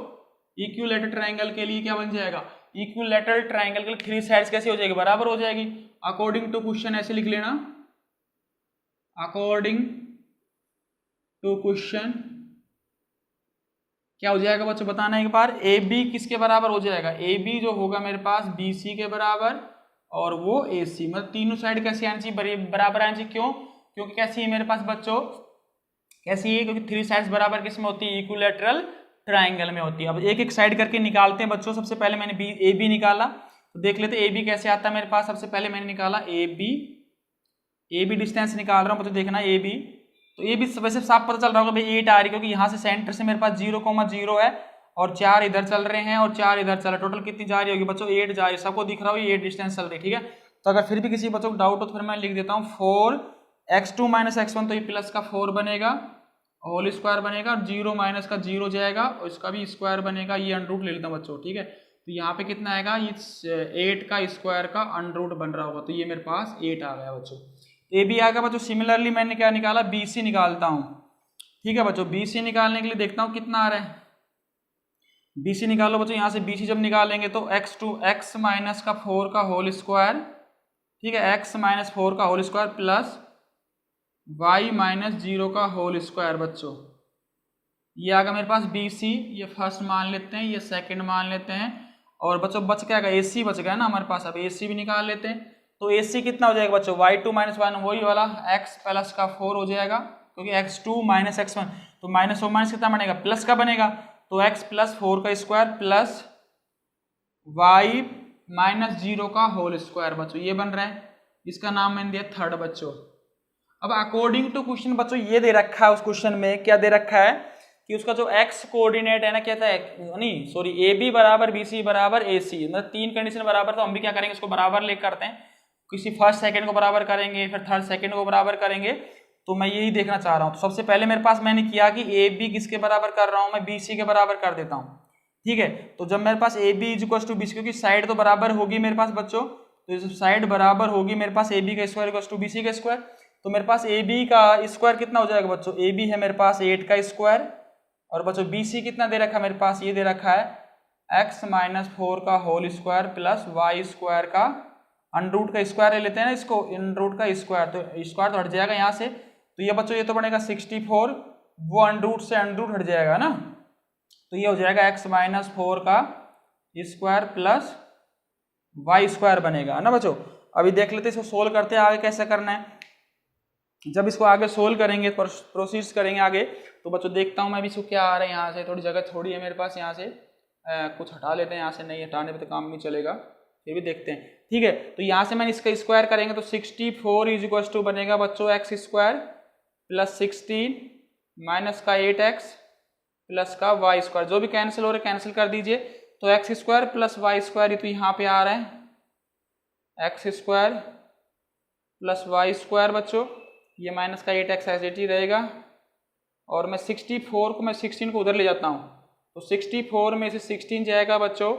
इक्विलेटरल ट्रायंगल के लिए क्या बन जाएगा, इक्विलेटरल ट्रायंगल के लिए 3 साइड्स कैसी हो जाएगी, बराबर हो जाएगी। अकॉर्डिंग टू क्वेश्चन ऐसे लिख लेना, अकॉर्डिंग टू क्वेश्चन क्या हो जाएगा बच्चों, बताना एक बार। ए बी किसके बराबर हो जाएगा, ए बी जो होगा मेरे पास बी सी के बराबर और वो ए सी, मतलब तीनों साइड कैसी आनी चाहिए, बराबर आनी चाहिए। क्यों, क्योंकि कैसी है मेरे पास बच्चों, कैसी है, क्योंकि 3 साइड्स बराबर किसमें होती है, इक्विलेटरल ट्रायंगल में होती है। अब एक एक साइड करके निकालते हैं बच्चों। सबसे पहले मैंने ए बी निकाला, तो देख लेते ए बी कैसे आता है मेरे पास। सबसे पहले मैंने निकाला ए बी डिस्टेंस निकाल रहा हूँ बच्चों, देखना ए बी, तो ए बी वैसे साफ पता चल रहा होगा भाई 8 आ रही है, क्योंकि यहाँ से सेंटर से मेरे पास 0,0 है और 4 इधर चल रहे हैं और 4 इधर चल रहे, टोटल कितनी जा रही होगी बच्चों, 8 जा रही है, सबको दिख रहा हो 8 डिस्टेंस चल रही है, ठीक है। तो अगर फिर भी किसी बच्चों को डाउट हो तो फिर मैं लिख देता हूँ 4x2 - x1, तो ये प्लस का 4 बनेगा, होल स्क्वायर बनेगा, और 0 माइनस का 0 जाएगा और इसका भी स्क्वायर बनेगा, ये अंडर ले लेता हूँ बच्चों, ठीक है। तो यहाँ पे कितना आएगा, ये 8 का स्क्वायर का अंडर बन रहा होगा, तो ये मेरे पास 8 आ गया बच्चों। ए बी आ गया बच्चों। सिमिलरली मैंने क्या निकाला, बी सी निकालता हूँ, ठीक है बच्चों। बी सी निकालने के लिए देखता हूँ कितना आ रहा है, बी सी निकालो बच्चों। यहाँ से बी सी जब निकालेंगे तो x माइनस का 4 का होल स्क्वायर, ठीक है, x माइनस 4 का whole square plus y minus 0 का होल स्क्वायर बच्चों। ये आ गया मेरे पास बी सी, ये फर्स्ट मान लेते हैं, ये सेकंड मान लेते हैं, और बच्चों बच क्या गया, ए सी बच गया ना हमारे पास। अब ए सी भी निकाल लेते हैं, तो ए सी कितना हो जाएगा बच्चों, y2 - 1 वही वाला x प्लस का 4 हो जाएगा, क्योंकि x2 - x1, तो माइनस और माइनस कितना बनेगा, प्लस का बनेगा, तो x प्लस 4 का स्क्वायर प्लस y माइनस 0 का होल स्क्वायर बच्चों, ये बन रहा है। इसका नाम मैंने दिया थर्ड बच्चों। अब अकॉर्डिंग टू क्वेश्चन बच्चों ये दे रखा है, उस क्वेश्चन में क्या दे रखा है कि उसका जो x कोऑर्डिनेट है ना, क्या था, नहीं सॉरी, ए बी बराबर बी सी बराबर ए सी, मतलब 3 कंडीशन बराबर, तो हम भी क्या करेंगे, उसको बराबर ले करते हैं, किसी फर्स्ट सेकंड को बराबर करेंगे, फिर थर्ड सेकंड को बराबर करेंगे, तो मैं यही देखना चाह रहा हूँ। तो सबसे पहले मेरे पास मैंने किया कि ए बी किसके बराबर कर रहा हूँ, मैं बी सी के बराबर कर देता हूँ। ठीक है, तो जब मेरे पास A B is equal to B C, क्योंकि साइड तो बराबर होगी मेरे पास बच्चों, तो जब साइड बराबर होगी मेरे पास ए बी का square equal to B C का स्क्वायर, तो मेरे पास ए बी का स्क्वायर कितना हो जाएगा बच्चों, ए बी है मेरे पास 8 का स्क्वायर, और बच्चों बी सी कितना दे रखा है मेरे पास, ये दे रखा है x माइनस 4 का whole square plus y square का अंडर रूट का स्क्वायर ले लेते हैं ना इसको, अंडर रूट का स्क्वायर, तो स्क्वायर तो हट जाएगा यहाँ से, तो ये बच्चों ये तो बनेगा 64, वो अंडर रूट से अंडर रूट हट जाएगा ना, तो ये हो जाएगा x माइनस 4 का स्क्वायर प्लस वाई स्क्वायर बनेगा ना बच्चों। अभी देख लेते हैं इसको सोल्व करते हैं आगे कैसे करना है। जब इसको आगे सोल्व करेंगे, प्रोसीड करेंगे आगे, तो बच्चों देखता हूँ मैं भी इसको क्या आ रहा है, यहाँ से थोड़ी जगह थोड़ी है मेरे पास, यहाँ से कुछ हटा लेते हैं, यहाँ से नहीं हटाने पे तो काम नहीं चलेगा, फिर भी देखते हैं। ठीक है, तो यहाँ से मैंने इसका स्क्वायर करेंगे तो 64 इज इक्वल टू बनेगा बच्चों एक्स स्क्वायर प्लस 16 माइनस का 8x प्लस का वाई स्क्वायर, जो भी कैंसिल हो रहा है कैंसिल कर दीजिए, तो x square plus y square तो यहाँ पे आ रहा है x square plus y square बच्चों, ये माइनस का 8x एज इट ही रहेगा, और मैं 64 को मैं 16 को उधर ले जाता हूँ, तो 64 में से 16 जाएगा बच्चों,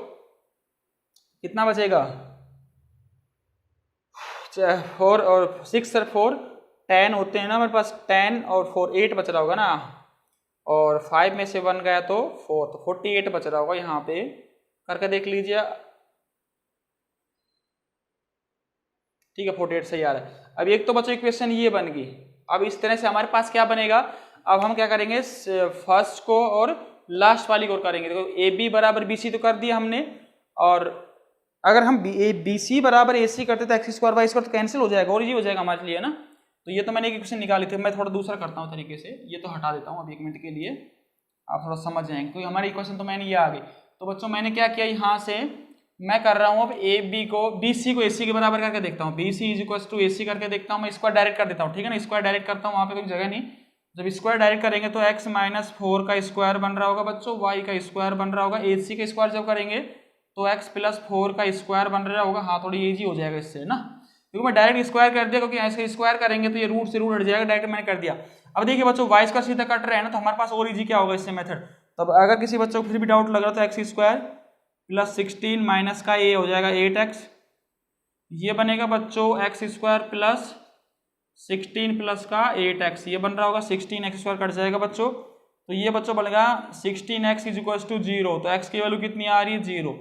कितना बचेगा 4 और 6 और 4 10 होते हैं ना मेरे पास, 10 और 4 8 बच रहा होगा ना, और 5 में से 1 गया तो 4, तो 48 बच रहा होगा, यहाँ पे करके देख लीजिए। ठीक है 48 सही आ रहा है। अब एक तो बच्चों इक्वेशन ये बन गई, अब इस तरह से हमारे पास क्या बनेगा, अब हम क्या करेंगे फर्स्ट को और लास्ट वाली को करेंगे। देखो ए बी बराबर बी सी तो कर दिया हमने, और अगर हम बी सी बराबर ए सी करते तो एक्स स्क्वायर वाई स्क्वायर तो कैंसिल हो जाएगा और ये हो जाएगा हमारे लिए ना, तो ये तो मैंने एक इक्वेशन निकाली थी। मैं थोड़ा दूसरा करता हूँ तरीके से, ये तो हटा देता हूँ अभी 1 मिनट के लिए, आप थोड़ा समझ जाएंगे, क्योंकि हमारी इक्वेशन तो मैंने ये आ गई। तो बच्चों मैंने क्या किया, यहाँ से मैं कर रहा हूँ अब ए बी को बी सी को ए सी के बराबर करके देखता हूँ, B C is equal to A C करके देखता हूँ, मैं स्क्वायर डायरेक्ट कर देता हूँ। ठीक है ना, स्क्वायर डायरेक्ट करता हूँ, वहाँ पे कोई जगह नहीं, जब स्क्वायर डायरेक्ट करेंगे तो x माइनस 4 का स्क्वायर बन रहा होगा बच्चों, y का स्क्वायर बन रहा होगा, ए सी का स्क्वायर जब करेंगे तो x प्लस 4 का स्क्वायर बन रहा होगा। हाँ थोड़ी इजी हो जाएगा इससे ना, क्योंकि मैं डायरेक्ट स्क्वायर कर दिया, क्योंकि ऐसे स्क्वायर करेंगे तो ये रूट से रूट हट जाएगा, डायरेक्ट मैंने कर दिया। अब देखिए बच्चों y का सीधा कट रहा है ना, तो हमारे पास और इजी क्या होगा इससे मेथड। तब अगर किसी बच्चों को फिर भी डाउट लग रहा तो एक्स स्क्वायर प्लस 16 माइनस का ए हो जाएगा 8x, ये बनेगा बच्चों एक्स स्क्वायर प्लस 16 प्लस का 8x, ये बन रहा होगा 16x स्क्वायर कट जाएगा बच्चों, तो ये बच्चों बनेगा 16x इज इक्वल टू 0, तो x की वैल्यू कितनी आ रही है 0,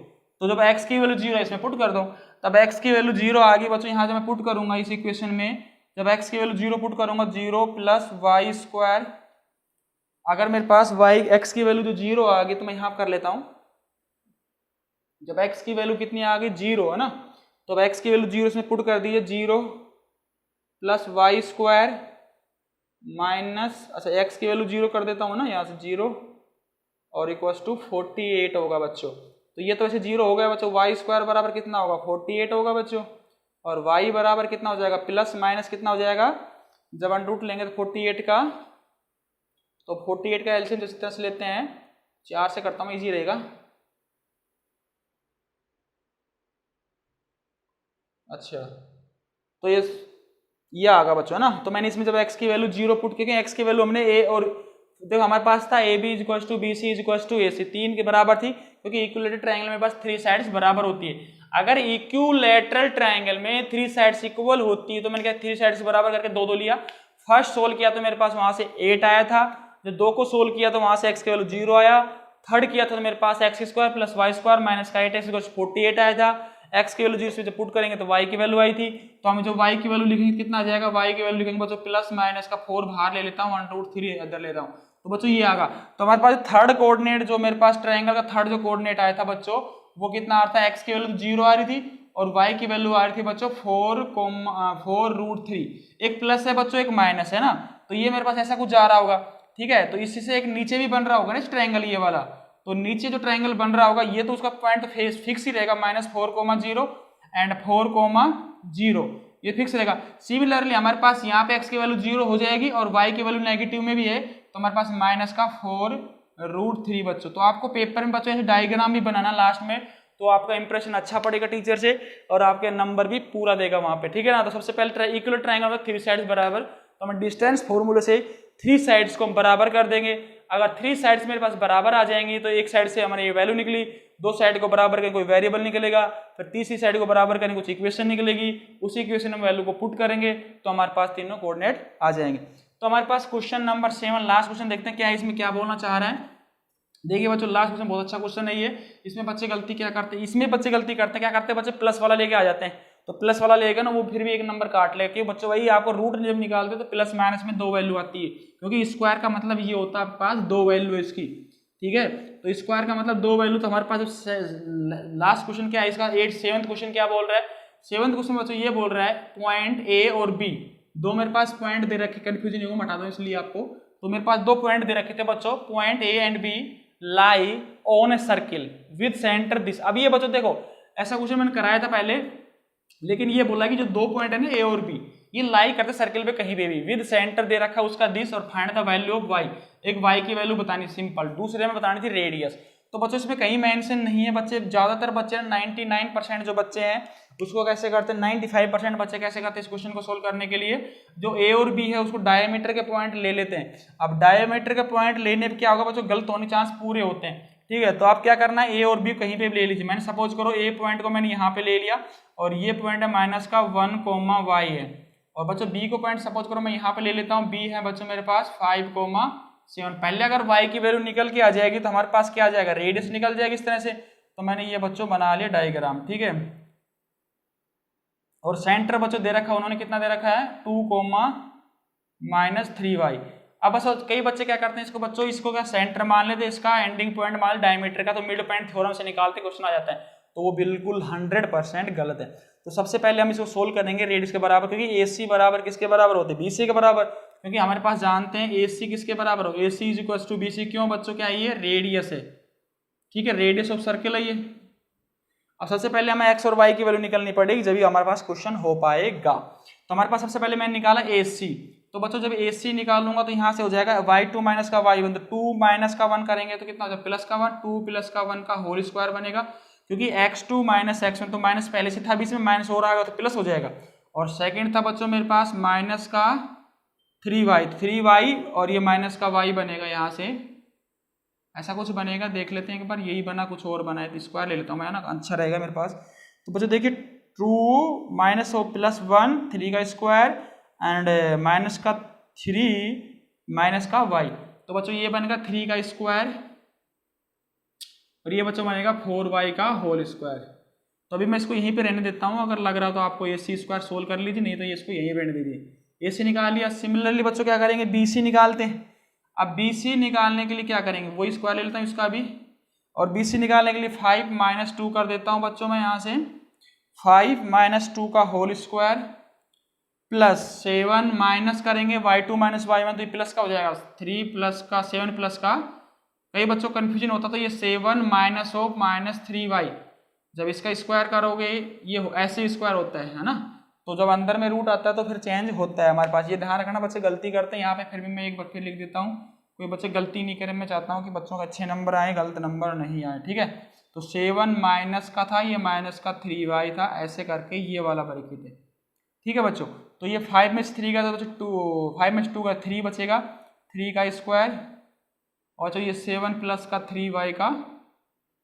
तो जब x की वैल्यू 0 है इसमें पुट कर दो, तब x की वैल्यू 0 आ गई बच्चों। यहाँ जब मैं पुट करूंगा इस इक्वेशन में, जब x की वैल्यू 0 पुट करूंगा 0 प्लस वाई स्क्वायर, अगर मेरे पास x की वैल्यू जो 0 आ गई तो मैं यहाँ कर लेता हूँ, जब x की वैल्यू कितनी आ गई 0 है ना, तो अब x की वैल्यू 0 इसमें पुट कर दीजिए, 0 प्लस वाई स्क्वायर माइनस, अच्छा x की वैल्यू 0 कर देता हूँ ना यहाँ से 0, और इक्वल्स टू 48 होगा बच्चों। तो ये तो वैसे 0 हो गया बच्चों, वाई स्क्वायर बराबर कितना होगा 48 होगा बच्चों, और y बराबर कितना हो जाएगा प्लस माइनस कितना हो जाएगा, जब अंडर रूट लेंगे तो 48 का, तो 48 का एलसीएम जिस तरह से लेते हैं 4 से करता हूँ इजी रहेगा। अच्छा तो ये आ गया बच्चों ना, तो मैंने इसमें जब x की वैल्यू 0 पुट की, x की वैल्यू हमने a और देखो हमारे पास था A B is equal to B C is equal to A C, 3 के बराबर थी, क्योंकि इक्विलेटरल ट्रायंगल में बस 3 साइड्स बराबर होती है। अगर इक्विलेटरल ट्रायंगल में 3 साइड्स इक्वल होती है तो मैंने क्या 3 साइड्स बराबर करके 2 लिया। फर्स्ट सोल्व किया तो मेरे पास वहां से 8 आया था, जब 2 को सोल्व किया तो वहां से x की वैल्यू 0 आया। थर्ड किया था तो मेरे पास x square plus y square minus का 8x 48 आया था। x की वैल्यू 0 से जब पुट करेंगे तो y की वैल्यू आई थी, तो हम जब y की वैल्यू लिखेंगे कितना आ जाएगा, y की वैल्यू लिखेंगे बच्चों प्लस माइनस का 4 बाहर ले लेता हूँ, 1/3 इधर ले रहा हूँ, तो बच्चों ये आगा। तो हमारे पास थर्ड कोऑर्डिनेट जो मेरे पास ट्रायंगल का थर्ड जो कोऑर्डिनेट आया था बच्चों वो कितना आ रहा था, x की वैल्यू 0 आ रही थी और y की वैल्यू आ रही थी बच्चों 4√3। एक प्लस है बच्चों एक माइनस है ना, तो ये मेरे पास ऐसा कुछ जा रहा होगा। ठीक है, तो इसी से एक नीचे भी बन रहा होगा ना इस ट्रायंगल ये वाला, तो नीचे जो ट्रायंगल बन रहा होगा ये तो उसका पॉइंट फिक्स ही रहेगा -4,0 एंड 4,0, ये फिक्स रहेगा। सिमिलरली हमारे पास यहाँ पे x की वैल्यू 0 हो जाएगी और y की वैल्यू नेगेटिव में भी है, तो हमारे पास माइनस का 4√3 बच्चों। तो आपको पेपर में बच्चों ऐसे डायग्राम भी बनाना लास्ट में, तो आपका इंप्रेशन अच्छा पड़ेगा टीचर से और आपके नंबर भी पूरा देगा वहां पे। ठीक है ना, तो सबसे पहले इक्वल ट्रायंगल में 3 साइड्स बराबर तो हम डिस्टेंस फॉर्मूले से 3 साइड्स को हम बराबर कर देंगे। अगर 3 साइड्स मेरे पास बराबर आ जाएंगी तो एक साइड से हमारी ये वैल्यू निकली, 2 साइड को बराबर करें कोई वेरिएबल निकलेगा, फिर तीसरी साइड को बराबर करें कुछ इक्वेशन निकलेगी, उसी इक्वेशन में वैल्यू को पुट करेंगे तो हमारे पास तीनों कोऑर्डिनेट आ जाएंगे। तो हमारे पास क्वेश्चन नंबर 7 लास्ट क्वेश्चन देखते हैं क्या है, इसमें क्या बोलना चाह रहा है। देखिए बच्चों लास्ट क्वेश्चन बहुत अच्छा क्वेश्चन है ये। इसमें बच्चे गलती क्या करते हैं, इसमें बच्चे गलती करते हैं, क्या करते हैं बच्चे प्लस वाला लेके आ जाते हैं। तो प्लस वाला लेगा ना वो फिर भी एक नंबर काट लेगा, क्योंकि बच्चों वही आपको रूट जब निकालते हैं तो प्लस माइनस में 2 वैल्यू आती है, क्योंकि स्क्वायर का मतलब ये होता है आपके पास 2 वैल्यू है इसकी, ठीक है। तो स्क्वायर का मतलब 2 वैल्यू, तो हमारे पास लास्ट क्वेश्चन क्या है इसका 7th क्वेश्चन क्या बोल रहा है। 7th क्वेश्चन बच्चों ये बोल रहा है पॉइंट ए और बी, दो मेरे पास पॉइंट दे रखे, कंफ्यूजन होगा हटा दो इसलिए आपको। तो मेरे पास 2 पॉइंट दे रखे थे बच्चों, point A and B lie on a circle with centre this. अब ये बच्चों देखो ऐसा क्वेश्चन मैंने कराया था पहले, लेकिन ये बोला कि जो 2 पॉइंट है ना ए और बी ये लाई करते सर्किल पे कहीं पे भी, विद सेंटर दे रखा उसका दिस और find the value of y. एक वाई की वैल्यू बतानी सिंपल, दूसरे में बतानी थी रेडियस। तो बच्चों इसमें कहीं मेंशन नहीं है बच्चे, ज्यादातर बच्चे 99% जो बच्चे हैं उसको कैसे करते हैं, 95% बच्चे कैसे करते हैं इस क्वेश्चन को सोल्व करने के लिए, जो ए और बी है उसको डायमीटर के पॉइंट ले लेते हैं। अब डायमीटर के पॉइंट लेने पे क्या होगा बच्चों, गलत होने चांस पूरे होते हैं, ठीक है। तो आप क्या करना है, ए और बी कहीं पे भी ले लीजिए। मैंने सपोज करो ए पॉइंट को मैंने यहाँ पे ले लिया और ये पॉइंट है -1, वाई है, और बच्चों बी को पॉइंट सपोज करो मैं यहाँ पे ले लेता हूँ, बी है बच्चों मेरे पास 5, 7। पहले अगर y की वैल्यू निकल के आ जाएगी तो हमारे पास क्या आ जाएगा, रेडियस निकल जाएगी इस तरह से। तो मैंने ये बच्चों बना लिया डायग्राम, ठीक है। और सेंटर बच्चों दे रखा है उन्होंने, कितना दे रखा है 2, -3y। अब बस कई बच्चे क्या करते हैं इसको बच्चों, इसको क्या सेंटर मान लेते हैं, इसका एंडिंग पॉइंट मान डायमीटर का, तो मिड पॉइंट थ्योरम से निकालते क्वेश्चन आ जाता है। तो वो बिल्कुल 100% गलत है। तो सबसे पहले हम इसको सोल्व करेंगे रेडियस के बराबर, क्योंकि AC बराबर किसके बराबर होते हैं, BC के बराबर, क्योंकि हमारे पास जानते हैं AC किसके बराबर हो, AC = BC। क्यों बच्चों, क्या ये रेडियस है, ठीक है, रेडियस ऑफ सर्किल है ये। अब सबसे पहले हमें x और y की वैल्यू निकलनी पड़ेगी, जब हमारे पास क्वेश्चन हो पाएगा। तो हमारे पास सबसे पहले मैंने निकाला AC। तो बच्चों जब AC निकालूंगा तो यहाँ से हो जाएगा y2 - का y1, तो 2 - का 1 करेंगे तो कितना हो जाएगा प्लस का 1, 2 + का 1 का होल स्क्वायर बनेगा, क्योंकि x2 - x1 तो माइनस पहले से था, बीच में माइनस हो रहा है तो प्लस हो जाएगा। और सेकंड था बच्चों मेरे पास -3y, 3y और ये माइनस का y बनेगा, यहाँ से ऐसा कुछ बनेगा, देख लेते हैं एक बार। यही बना, कुछ और बना है तो स्क्वायर ले लेता हूँ मैं ना, अच्छा रहेगा मेरे पास। तो बच्चों देखिए 2 - +1 3 का स्क्वायर एंड -3 - का y। तो बच्चों ये बनेगा 3 का स्क्वायर और ये बच्चों बनेगा 4y का होल स्क्वायर। तो अभी मैं इसको यहीं पे रहने देता हूँ, अगर लग रहा तो आपको AC² सोल्व कर लीजिए, नहीं तो ये इसको यहीं रहने दीजिए। AC निकाल लिया। सिमिलरली बच्चों क्या करेंगे, BC निकालते हैं। अब BC निकालने के लिए क्या करेंगे, वही स्क्वायर ले लेता हूँ इसका भी, और BC निकालने के लिए 5 - 2 कर देता हूँ बच्चों मैं यहाँ से, 5 - 2 का होल स्क्वायर प्लस 7 माइनस करेंगे y2 - y1, तो ये प्लस का हो जाएगा 3 + का 7 + का, कई बच्चों कंफ्यूजन होता तो ये 7 - -3y, जब इसका स्क्वायर करोगे ये ऐसे स्क्वायर होता है ना। तो जब अंदर में रूट आता है तो फिर चेंज होता है हमारे पास, ये ध्यान रखना। बच्चे गलती करते हैं यहाँ पे, फिर भी मैं एक बार फिर लिख देता हूँ, कोई बच्चे गलती नहीं करें। मैं चाहता हूँ कि बच्चों को अच्छे नंबर आए, गलत नंबर नहीं आए, ठीक है। तो 7 माइनस का था, ये माइनस का 3y था, ऐसे करके ये वाला ब्रैकेट है, ठीक है बच्चों। तो ये 5 में से 3 का, तो बच्चों 5 में से 2 का 3 बचेगा, 3 का स्क्वायर, और जो ये 7 + का 3y का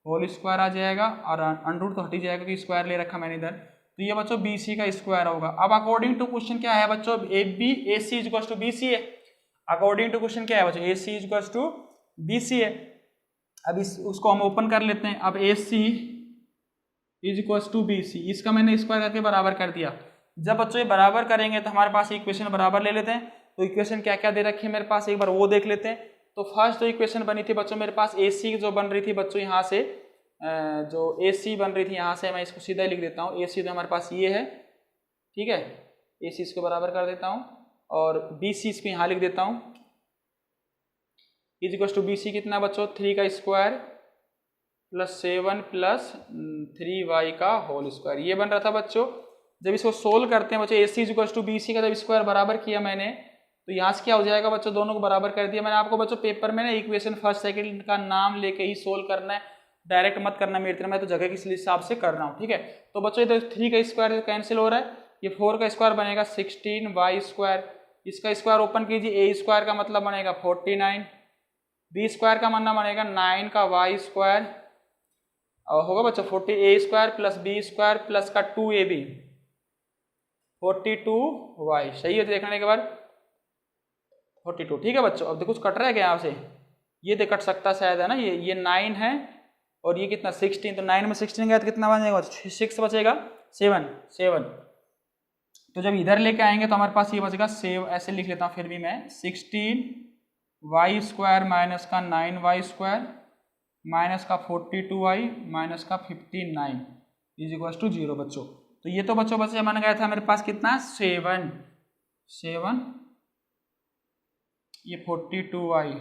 होल स्क्वायर आ जाएगा, और अंडर तो हट ही जाएगा कि स्क्वायर ले रखा मैंने इधर। तो ये बच्चों BC का स्क्वायर होगा। अब अकॉर्डिंग टू क्वेश्चन क्या है बच्चों, AC = BC है। अकॉर्डिंग टू क्वेश्चन क्या है बच्चों, AC = BC है। अब उसको हम ओपन कर लेते हैं। अब AC = BC, इसका मैंने स्क्वायर करके बराबर कर दिया। जब बच्चों ये बराबर करेंगे तो हमारे पास इक्वेशन बराबर ले लेते हैं। तो इक्वेशन क्या क्या दे रखी है मेरे पास, एक बार वो देख लेते हैं। तो फर्स्ट जो इक्वेशन बनी थी बच्चों मेरे पास AC जो बन रही थी बच्चों, यहाँ से जो AC बन रही थी, यहाँ से मैं इसको सीधा लिख देता हूँ। AC तो हमारे पास ये है, ठीक है, AC इसको बराबर कर देता हूँ, और BC इसको यहाँ लिख देता हूँ। = BC कितना बच्चों, 3 का स्क्वायर प्लस 7 + 3y का होल स्क्वायर, ये बन रहा था बच्चों। जब इसको सोल्व करते हैं बच्चों, AC = BC का जब स्क्वायर बराबर किया मैंने, तो यहाँ से क्या हो जाएगा बच्चों, दोनों को बराबर कर दिया मैंने। आपको बच्चों पेपर में ना इक्वेशन फर्स्ट सेकंड का नाम लेके ही सोल्व करना है, डायरेक्ट मत करना मेरी तरह, मैं तो जगह के हिसाब से कर रहा हूँ, ठीक है। तो बच्चों इधर 3 का स्क्वायर कैंसिल हो रहा है, ये 4 का स्क्वायर बनेगा 16y², इसका स्क्वायर ओपन कीजिए, ए स्क्वायर का मतलब बनेगा 49, बी स्क्वायर का मतलब बनेगा 9 का वाई स्क्वायर और होगा बच्चों 40 a square plus b square plus का 2ab 42y। सही है देखने के बाद 42। ठीक है बच्चों, अब देखो कुछ कट रहा है क्या यहाँ से, ये तो कट सकता शायद है ना, ये 9 है और ये कितना 16, तो 9 में 16 गया तो कितना बचेगा, 6 बचेगा, 7। तो जब इधर लेके आएंगे तो हमारे पास ये बचेगा सेव, ऐसे लिख लेता हूँ फिर भी मैं 16y स्क्वायर माइनस का 9y स्क्वायर माइनस का 42y माइनस का 59 इज इक्वल टू 0 बच्चों। तो ये तो बच्चों बच्चे बन गया था मेरे पास कितना 7 ये 42y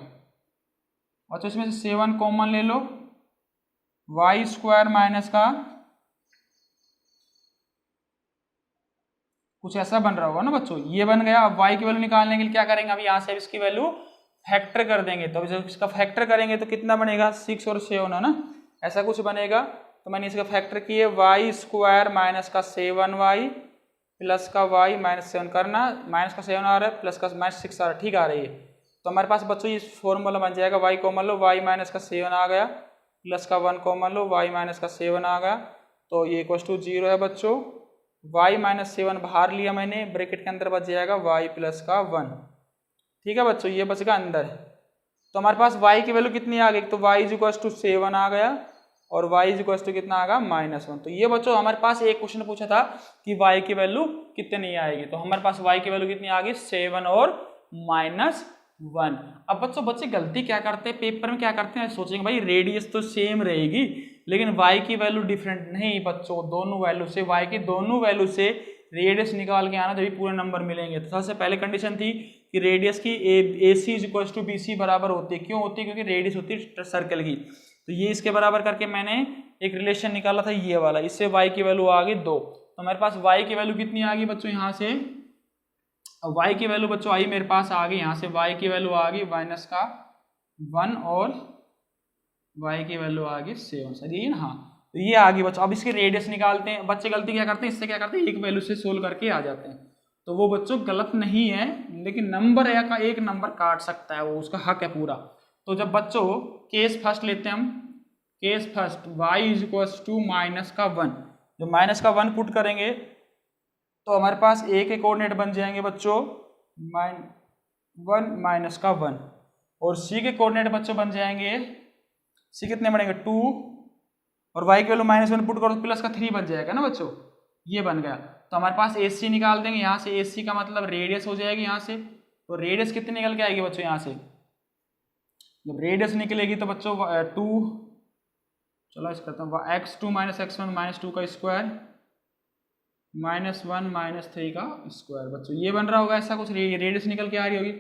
और तो इसमें से 7 कॉमन ले लो, y स्क्वायर माइनस का कुछ ऐसा बन रहा होगा ना बच्चों, ये बन गया। अब y की वैल्यू निकालने के लिए क्या करेंगे, अभी यहाँ से इसकी वैल्यू फैक्टर कर देंगे, तो जब इसका फैक्टर करेंगे तो कितना बनेगा 6 और 7 है ना, ऐसा कुछ बनेगा। तो मैंने इसका फैक्टर किए y स्क्वायर माइनस का 7y प्लस का y माइनस 7 करना, माइनस का 7 आ रहा है प्लस का माइनस 6 आ रहा है, ठीक आ रही है। तो हमारे पास बच्चों ये फॉर्मूला बन जाएगा y कॉमन लो, y माइनस का 7 आ गया प्लस का 1 कॉमन लो, y माइनस का 7 आ गया, तो ये इक्वल टू 0 है बच्चों। y माइनस 7 बाहर लिया मैंने, ब्रैकेट के अंदर बच जाएगा y प्लस का 1। ठीक है बच्चों, ये बचेगा अंदर। तो हमारे पास y की वैल्यू कितनी आ गई, तो y इज इक्वल टू 7 आ गया और y इज इक्वल टू कितना आ गया -1। तो ये बच्चों हमारे पास एक क्वेश्चन पूछा था कि y की वैल्यू कितनी आएगी, तो हमारे पास y की वैल्यू कितनी आ गई 7 और -1। अब बच्चे गलती क्या करते हैं पेपर में, क्या करते हैं सोचेंगे भाई रेडियस तो सेम रहेगी लेकिन y की वैल्यू डिफरेंट, नहीं बच्चों दोनों वैल्यू से y की दोनों वैल्यू से रेडियस निकाल के आना तभी पूरे नंबर मिलेंगे। तो सबसे पहले कंडीशन थी कि रेडियस की A C is equal to B C बराबर होती है, क्यों होती है, क्योंकि रेडियस होती है सर्कल की। तो ये इसके बराबर करके मैंने एक रिलेशन निकाला था ये वाला, इससे y की वैल्यू आ गई 2। तो हमारे पास y की वैल्यू कितनी आ गई बच्चों, यहाँ से y की वैल्यू बच्चों आई मेरे पास आ गई, यहाँ से y की वैल्यू आ गई -1 और y की वैल्यू आ गई 7। सही है ना, हाँ तो ये आ गई बच्चों। अब इसके रेडियस निकालते हैं, बच्चे गलती क्या करते हैं, इससे क्या करते हैं एक वैल्यू से सोल्व करके आ जाते हैं, तो वो बच्चों गलत नहीं है, लेकिन नंबर या का एक नंबर काट सकता है, वो उसका हक है पूरा। तो जब बच्चों केस फर्स्ट लेते हैं हम, case first y is equal to -1, जब -1 पुट करेंगे तो हमारे पास a के कोऑर्डिनेट बन जाएंगे बच्चों -1 और c के कोऑर्डिनेट बच्चों बन जाएंगे, c कितने बनेंगे 2 और y की वैल्यू -1 पुट करो तो प्लस का 3 बन जाएगा ना बच्चों, ये बन गया। तो हमारे पास AC निकाल देंगे, यहाँ से AC का मतलब रेडियस हो जाएगी यहाँ से, तो रेडियस कितनी निकल के आएगी बच्चों, यहाँ से जब रेडियस निकलेगी तो बच्चों 2, चलो इस करता हूँ x2 - x1 -2 का स्क्वायर -1 -3 का स्क्वायर, बच्चों ये बन रहा होगा ऐसा कुछ, रेडियस निकल के आ रही होगी।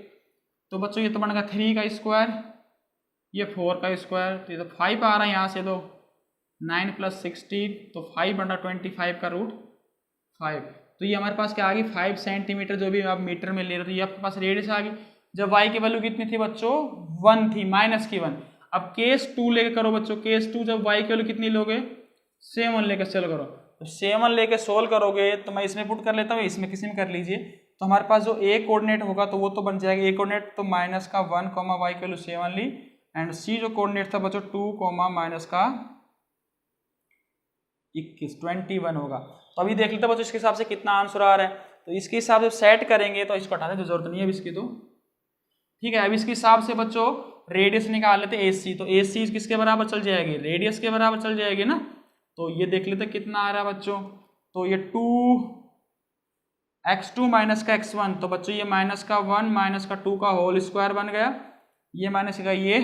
तो बच्चों ये तो बनेगा 3 का स्क्वायर, ये 4 का स्क्वायर, तो ये तो 5 आ रहा है यहाँ से, तो 9 + 16 तो 5/25 का √5। तो ये हमारे पास क्या आ गई 5 सेंटीमीटर, जो भी आप मीटर में ले रहे थे, ये आपके पास रेडियस आ गई। जब y की वैल्यू कितनी थी बच्चों 1 थी, -1। अब केस 2 लेके करो बच्चों, केस 2 जब y की वैल्यू कितनी लोगे 7 लेकर सोल्व करो, तो 7 लेके सोल्व करोगे तो मैं इसमें पुट कर लेता हूँ, इसमें किसी में कर लीजिए। तो हमारे पास जो a कोऑर्डिनेट होगा तो वो तो बन जाएगा a कोऑर्डिनेट, तो -1, y की वैल्यू 7 ली, एंड c जो कोऑर्डिनेट था बच्चों 2, -21 होगा। तो अभी देख लेते बच्चों इसके हिसाब से कितना आंसर आ रहा है, तो इसके हिसाब से सेट करेंगे तो इसको हटाने की जरूरत नहीं है अब इसकी, तो ठीक है। अब इसके हिसाब से बच्चों रेडियस निकाल लेते हैं AC, तो AC किसके बराबर चल जाएगी, रेडियस के बराबर चल जाएगी ना। तो ये देख लेते कितना आ रहा है बच्चों, तो ये 2x2 - का x1, तो बच्चों ये -1 - 2 का होल स्क्वायर बन गया, ये माइनस का ये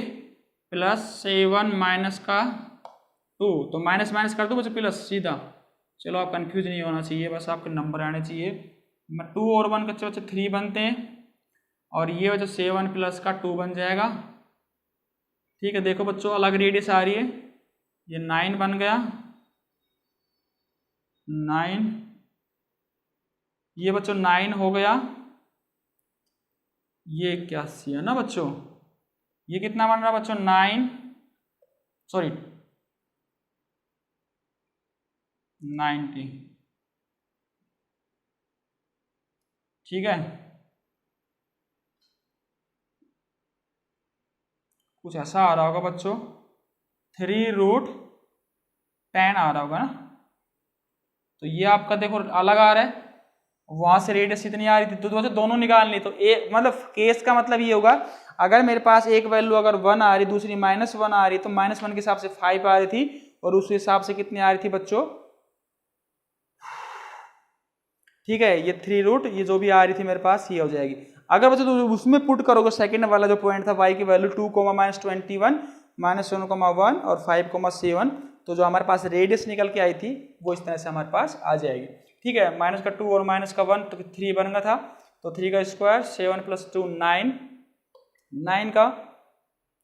+7 - का 2, तो माइनस माइनस कर दो बच्चों प्लस सीधा, चलो आप कंफ्यूज नहीं होना चाहिए, बस आपके नंबर आने चाहिए। 2 और 1 के बच्चे 3 बनते हैं और ये बच्चों 7 + का 2 बन जाएगा, ठीक है। देखो बच्चों अलग रेडियस आ रही है, ये 9 बन गया 9, ये बच्चों 9 हो गया, ये 81 है ना बच्चों, ये कितना बन रहा है बच्चों 90, ठीक है। कुछ ऐसा आ रहा होगा बच्चों, 3√10 आ रहा होगा ना। तो ये आपका देखो अलग आ रहा है, वहां से रेडियस इतनी आ रही थी, तो बच्चों दोनों निकालनी। तो एक मतलब केस का मतलब ये होगा, अगर मेरे पास एक वैल्यू अगर 1 आ रही, दूसरी -1 आ रही, तो -1 के हिसाब से 5 आ रही थी, और उस हिसाब से कितनी आ रही थी बच्चों, ठीक है, ये 3 ये जो भी आ रही थी मेरे पास ये हो जाएगी। अगर बच्चों तो उसमें पुट करोगे सेकंड वाला जो पॉइंट था y की वैल्यू 2, -21, -1, और 5, 7, तो जो हमारे पास रेडियस निकल के आई थी वो इस तरह से हमारे पास आ जाएगी। ठीक है, -2 और -1 तो 3 बन गया था, तो 3 का स्क्वायर 7 + 2 9, 9 का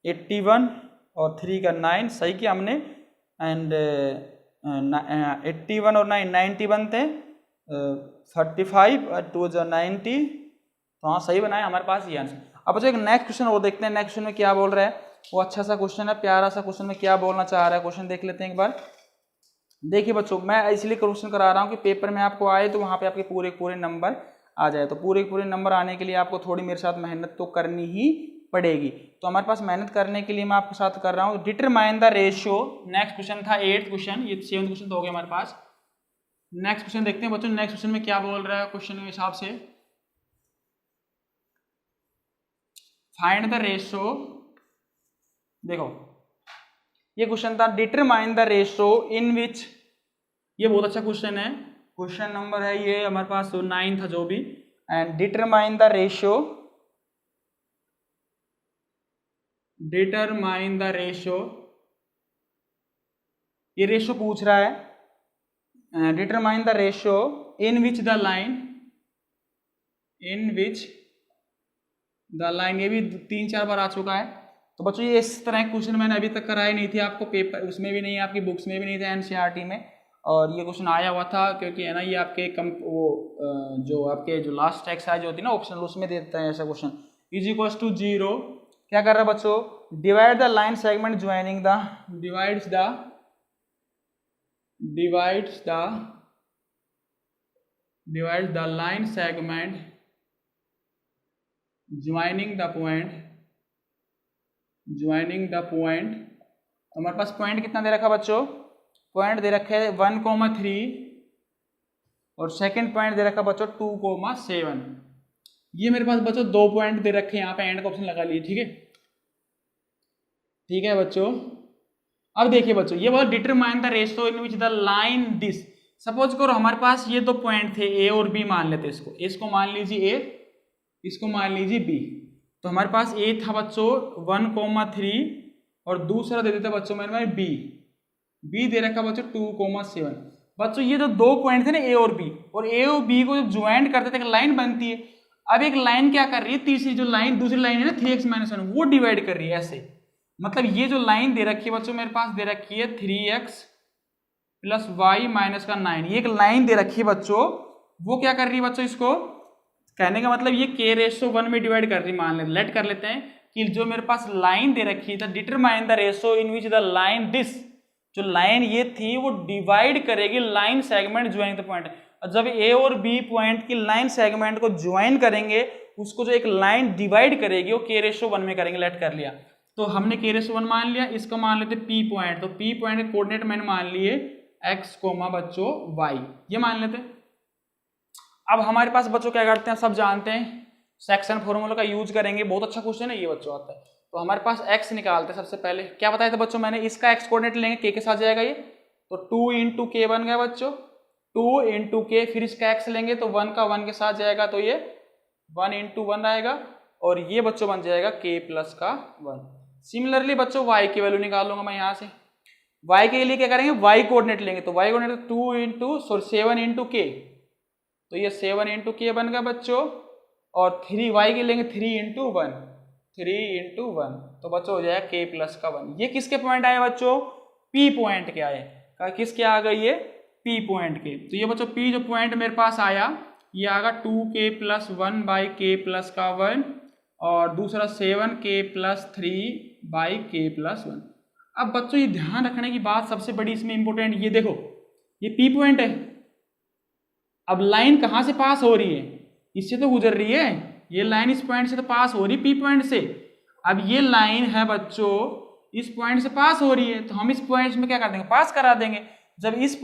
81 और 3 का 9, सही किया हमने। एंड 81 और 9 90 बनते हैं, 35 और 2 जो 90, तो हाँ सही बनाया हमारे पास ये आंसर। अब बच्चों एक नेक्स्ट क्वेश्चन वो देखते हैं, नेक्स्ट क्वेश्चन में क्या बोल रहा है, वो अच्छा सा क्वेश्चन है, प्यारा सा क्वेश्चन में क्या बोलना चाह रहा है, क्वेश्चन देख लेते हैं एक बार। देखिए बच्चों, मैं इसलिए क्वेश्चन करा रहा हूँ कि पेपर में आपको आए तो वहाँ पे आपके पूरे पूरे नंबर आ जाए। तो पूरे पूरे नंबर आने के लिए आपको थोड़ी मेरे साथ मेहनत तो करनी ही पड़ेगी। तो हमारे पास मेहनत करने के लिए मैं आपके साथ कर रहा हूँ, determine the ratio. Next question था 8th क्वेश्चन, ये 7th क्वेश्चन तो हो गया हमारे पास। नेक्स्ट क्वेश्चन देखते हैं बच्चों, नेक्स्ट क्वेश्चन में क्या बोल रहा है क्वेश्चन के हिसाब से। फाइंड द रेशियो, देखो ये क्वेश्चन था डिटरमाइन द रेशियो इन विच, ये बहुत अच्छा क्वेश्चन है, क्वेश्चन नंबर है ये हमारे पास 9 था जो भी। And determine the ratio, determine the ratio, ये रेशियो पूछ रहा है, determine the ratio in which the line, in which the line, ये भी 3-4 बार आ चुका है। तो बच्चों ये इस तरह क्वेश्चन मैंने अभी तक कराए नहीं थी आपको, पेपर उसमें भी नहीं, आपकी बुक्स में भी नहीं था, एनसीईआरटी में। और ये क्वेश्चन आया हुआ था क्योंकि है ना, ये आपके जो आपके जो लास्ट एक्सरसाइज होती है ना ऑप्शनल, उसमें देता है ऐसा क्वेश्चन। इज इक्वल्स टू 0, क्या कर रहा है बच्चों, divide the line segment joining the, divides the line segment joining the point, तो हमारे पास पॉइंट कितना दे रखा बच्चों, पॉइंट दे रखे है 1,3, और सेकंड पॉइंट दे रखा बच्चों 2,7। ये मेरे पास बच्चों 2 पॉइंट दे रखे हैं, यहाँ पे एंड का ऑप्शन लगा लिए, ठीक है बच्चों। अब देखिए बच्चों, ये बोला determine the ratio in which the line this, suppose करो हमारे पास ये 2 पॉइंट थे ए और बी, मान लेते इसको मान लीजिए ए, इसको मान लीजिए बी। तो हमारे पास ए था बच्चों 1,3, और दूसरा दे देते बच्चों मेरे पास बी दे रखा बच्चों 2,7। बच्चों ये जो 2 पॉइंट थे ना ए और बी को जो ज्वाइंट करते थे, एक लाइन बनती है। अब एक लाइन क्या कर रही है, तीसरी जो लाइन, दूसरी लाइन है ना 3x - 1, वो डिवाइड कर रही है ऐसे। मतलब ये जो लाइन दे रखी है बच्चों मेरे पास, दे रखी है 3x + y - 9, ये एक लाइन दे रखी है बच्चों, वो क्या कर रही है बच्चों, इसको कहने का मतलब ये k/1 में डिवाइड कर रही है। मान लेट कर लेते हैं कि जो मेरे पास लाइन दे रखी था, determine the ratio in which the line this, जो लाइन ये थी वो डिवाइड करेगी line segment joining the point. जब ए और बी पॉइंट की लाइन सेगमेंट को ज्वाइन करेंगे, उसको जो एक लाइन डिवाइड करेगी वो k/1 में करेंगे, लेट कर लिया। तो हमने k/1 मान लिया, इसको मान लेते p पॉइंट, तो p पॉइंट के कोऑर्डिनेट मैंने मान लिए x, बच्चों y, ये मान लेते। अब हमारे पास बच्चों क्या करते हैं, सब जानते हैं, सेक्शन फॉर्मूला का यूज करेंगे, बहुत अच्छा क्वेश्चन है ये बच्चों आता है। तो हमारे पास x निकालते हैं, सबसे पहले क्या बताया था बच्चों मैंने, इसका x कोऑर्डिनेट लेंगे, k के साथ जाएगा ये, तो 2 × k बन गया बच्चों, 2 × k, फिर इसका x लेंगे तो 1 का 1 के साथ जाएगा, तो ये 1 × 1 आएगा, और ये बच्चों बन जाएगा k + 1। सिमिलरली बच्चों y की वैल्यू निकाल लूंगा मैं यहाँ से, y के लिए क्या करेंगे, y कोऑर्डिनेट लेंगे, तो y कोऑर्डिनेट 7 × k, तो ये 7 × k बन गया बच्चों, और 3y के लेंगे 3 × 1, तो बच्चों हो जाएगा k + 1। ये किसके पॉइंट आए बच्चों, p पॉइंट के आए, किसके आ गए ये, p पॉइंट के। तो ये बच्चों p जो पॉइंट मेरे पास आया, ये आएगा 2k + 1/k + 1, और दूसरा 7k + 3/k + 1। अब बच्चों ये ध्यान रखने की बात सबसे बड़ी इसमें इंपॉर्टेंट, ये देखो ये p पॉइंट है, अब लाइन कहाँ से पास हो रही है, इससे तो गुजर रही है, ये लाइन इस पॉइंट से तो पास हो रही है p पॉइंट से। अब ये लाइन है बच्चों इस पॉइंट से पास हो रही है, तो हम इस पॉइंट में क्या कर देंगे, पास करा देंगे। जब इस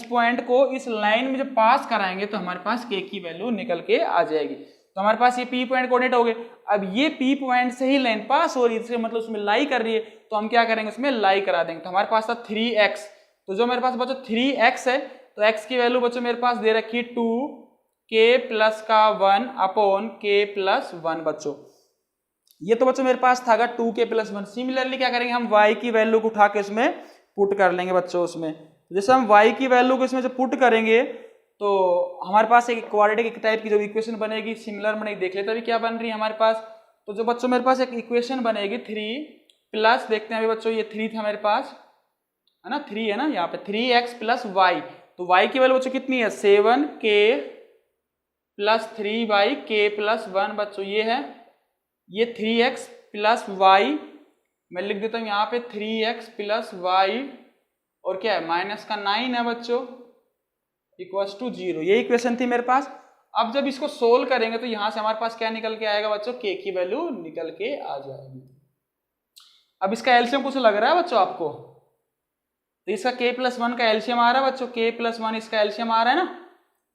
पॉइंट को इस लाइन में जब पास कराएंगे तो हमारे पास k की वैल्यू निकल के आ जाएगी। तो हमारे पास ये P पॉइंट कोऑर्डिनेट हो गए। अब ये P पॉइंट से ही लाइन पास हो रही है, इसका मतलब उसमें लाई कर रही है, तो हम क्या करेंगे, उसमें लाई करा देंगे। तो हमारे पास था 3x, तो जो मेरे पास बच्चों 3x है, तो x की वैल्यू बच्चों मेरे पास दे रखी है 2k प्लस का 1 अपॉन k प्लस 1 बच्चों। ये तो बच्चों मेरे पास था 2k प्लस 1। सिमिलरली क्या करेंगे, हम y की वैल्यू को उठा के उसमें पुट कर लेंगे बच्चों। उसमें जैसे हम y की वैल्यू को इसमें जब पुट करेंगे तो हमारे पास एक क्वाड्रेटिक टाइप की जो इक्वेशन बनेगी, सिमिलर बनेगी, देख लेते अभी क्या बन रही है हमारे पास। तो जो बच्चों मेरे पास एक इक्वेशन बनेगी 3 प्लस, देखते हैं अभी बच्चों, ये 3 था मेरे पास, है ना, 3 है ना यहाँ पे, 3x प्लस y। तो y की वैल्यू बच्चों कितनी है, 7k plus 3y k plus 1 बच्चों ये है। ये 3x प्लस y, मैं लिख देता हूँ यहाँ पे 3x प्लस y, और क्या है माइनस का 9 है बच्चों, इक्वल्स टू 0। ये इक्वेशन थी मेरे पास। अब जब इसको सोल्व करेंगे तो यहाँ से हमारे पास क्या निकल के आएगा बच्चों, k की वैल्यू निकल के आ जाएगी। अब इसका एलसीएम कुछ लग रहा है बच्चों आपको, तो इसका k प्लस 1 का एलसीएम आ रहा है बच्चों, k प्लस 1 इसका एलसीएम आ रहा है ना,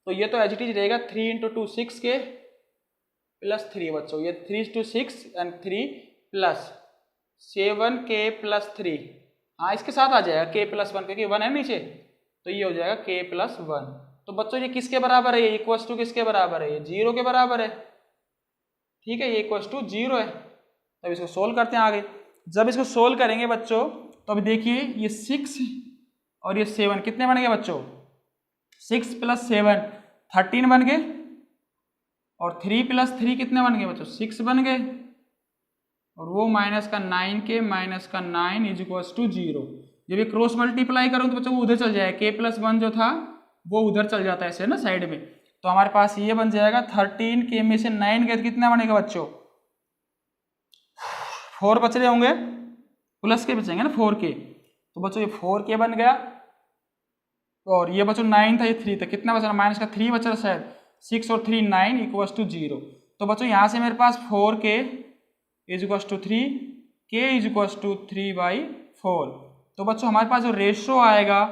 तो ये तो एज इट इज रहेगा 3 इंटू 2 6k प्लस 3 बच्चों, ये 3 to 6 and 3 plus 7k plus 3, हाँ इसके साथ आ जाएगा k प्लस 1, क्योंकि 1 है नीचे, तो ये हो जाएगा k प्लस 1। तो बच्चों ये किसके बराबर है, ये इक्वल्स टू किसके बराबर है, ये 0 के बराबर है, ठीक है, ये इक्वल्स टू 0 है। तब इसको सोल्व करते हैं आगे। जब इसको सोल्व करेंगे बच्चों तो अभी देखिए ये 6 और ये 7 कितने बन गए बच्चों, 6 प्लस 7 13 बन गए, और 3 प्लस 3 कितने बन गए बच्चों, 6 बन गए, और वो माइनस का 9k माइनस का 9 इज इक्वल्स टू 0। जब ये क्रॉस मल्टीप्लाई करूँ तो बच्चों वो उधर चल जाएगा, k प्लस 1 जो था वो उधर चल जाता है ऐसे ना साइड में, तो हमारे पास ये बन जाएगा 13k में से 9 गए तो कितना बनेगा बच्चों, 4 बच रहे होंगे, प्लस के बचेंगे ना 4k, तो बच्चों ये 4k बन गया, और ये बच्चों 9 था, ये 3 था, कितना बच रहा, माइनस का 3 बच रहा शायद, 6 और 3 9 इक्वल्स टू 0। तो बच्चों यहाँ से मेरे पास 4k is equals to 3, k is equals to 3/4। तो बच्चों हमारे पास जो रेशो आएगा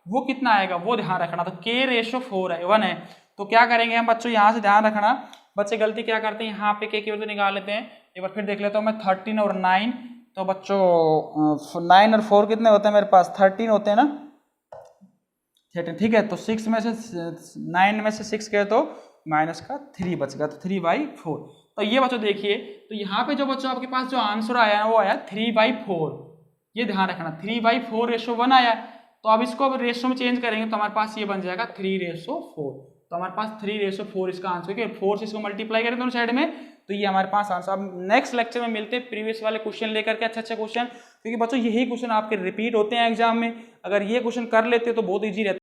वो कितना आएगा वो ध्यान रखना, तो k रेशो 4 है 1 है, तो क्या करेंगे हम बच्चों यहाँ से ध्यान रखना, बच्चे गलती क्या करते हैं यहाँ पे k की वैल्यू निकाल लेते हैं। एक बार फिर देख लेता हूँ मैं, 13 और 9, तो बच्चों 9 और 4 कितने होते हैं मेरे पास, 13 होते हैं ना, 13, ठीक है। तो 6 में से 9 में से 6 गए तो माइनस का 3 बच गया, तो 3/4। तो ये बच्चों देखिए, तो यहाँ पे जो बच्चों आपके पास जो आंसर आया वो आया 3/4, ये ध्यान रखना 3/4 रेशो 1 आया। तो अब इसको अब रेशो में चेंज करेंगे तो हमारे पास ये बन जाएगा 3/4, तो हमारे पास 3/4 इसका आंसर, क्योंकि 4 से इसको मल्टीप्लाई करें दोनों साइड में, तो ये हमारे पास आंसर। अब नेक्स्ट लेक्चर में मिलते हैं प्रीवियस वाले क्वेश्चन लेकर के, अच्छे क्वेश्चन, क्योंकि बच्चों यही क्वेश्चन आपके रिपीट होते हैं एग्जाम में, अगर ये क्वेश्चन कर लेते तो बहुत ईजी रहता है।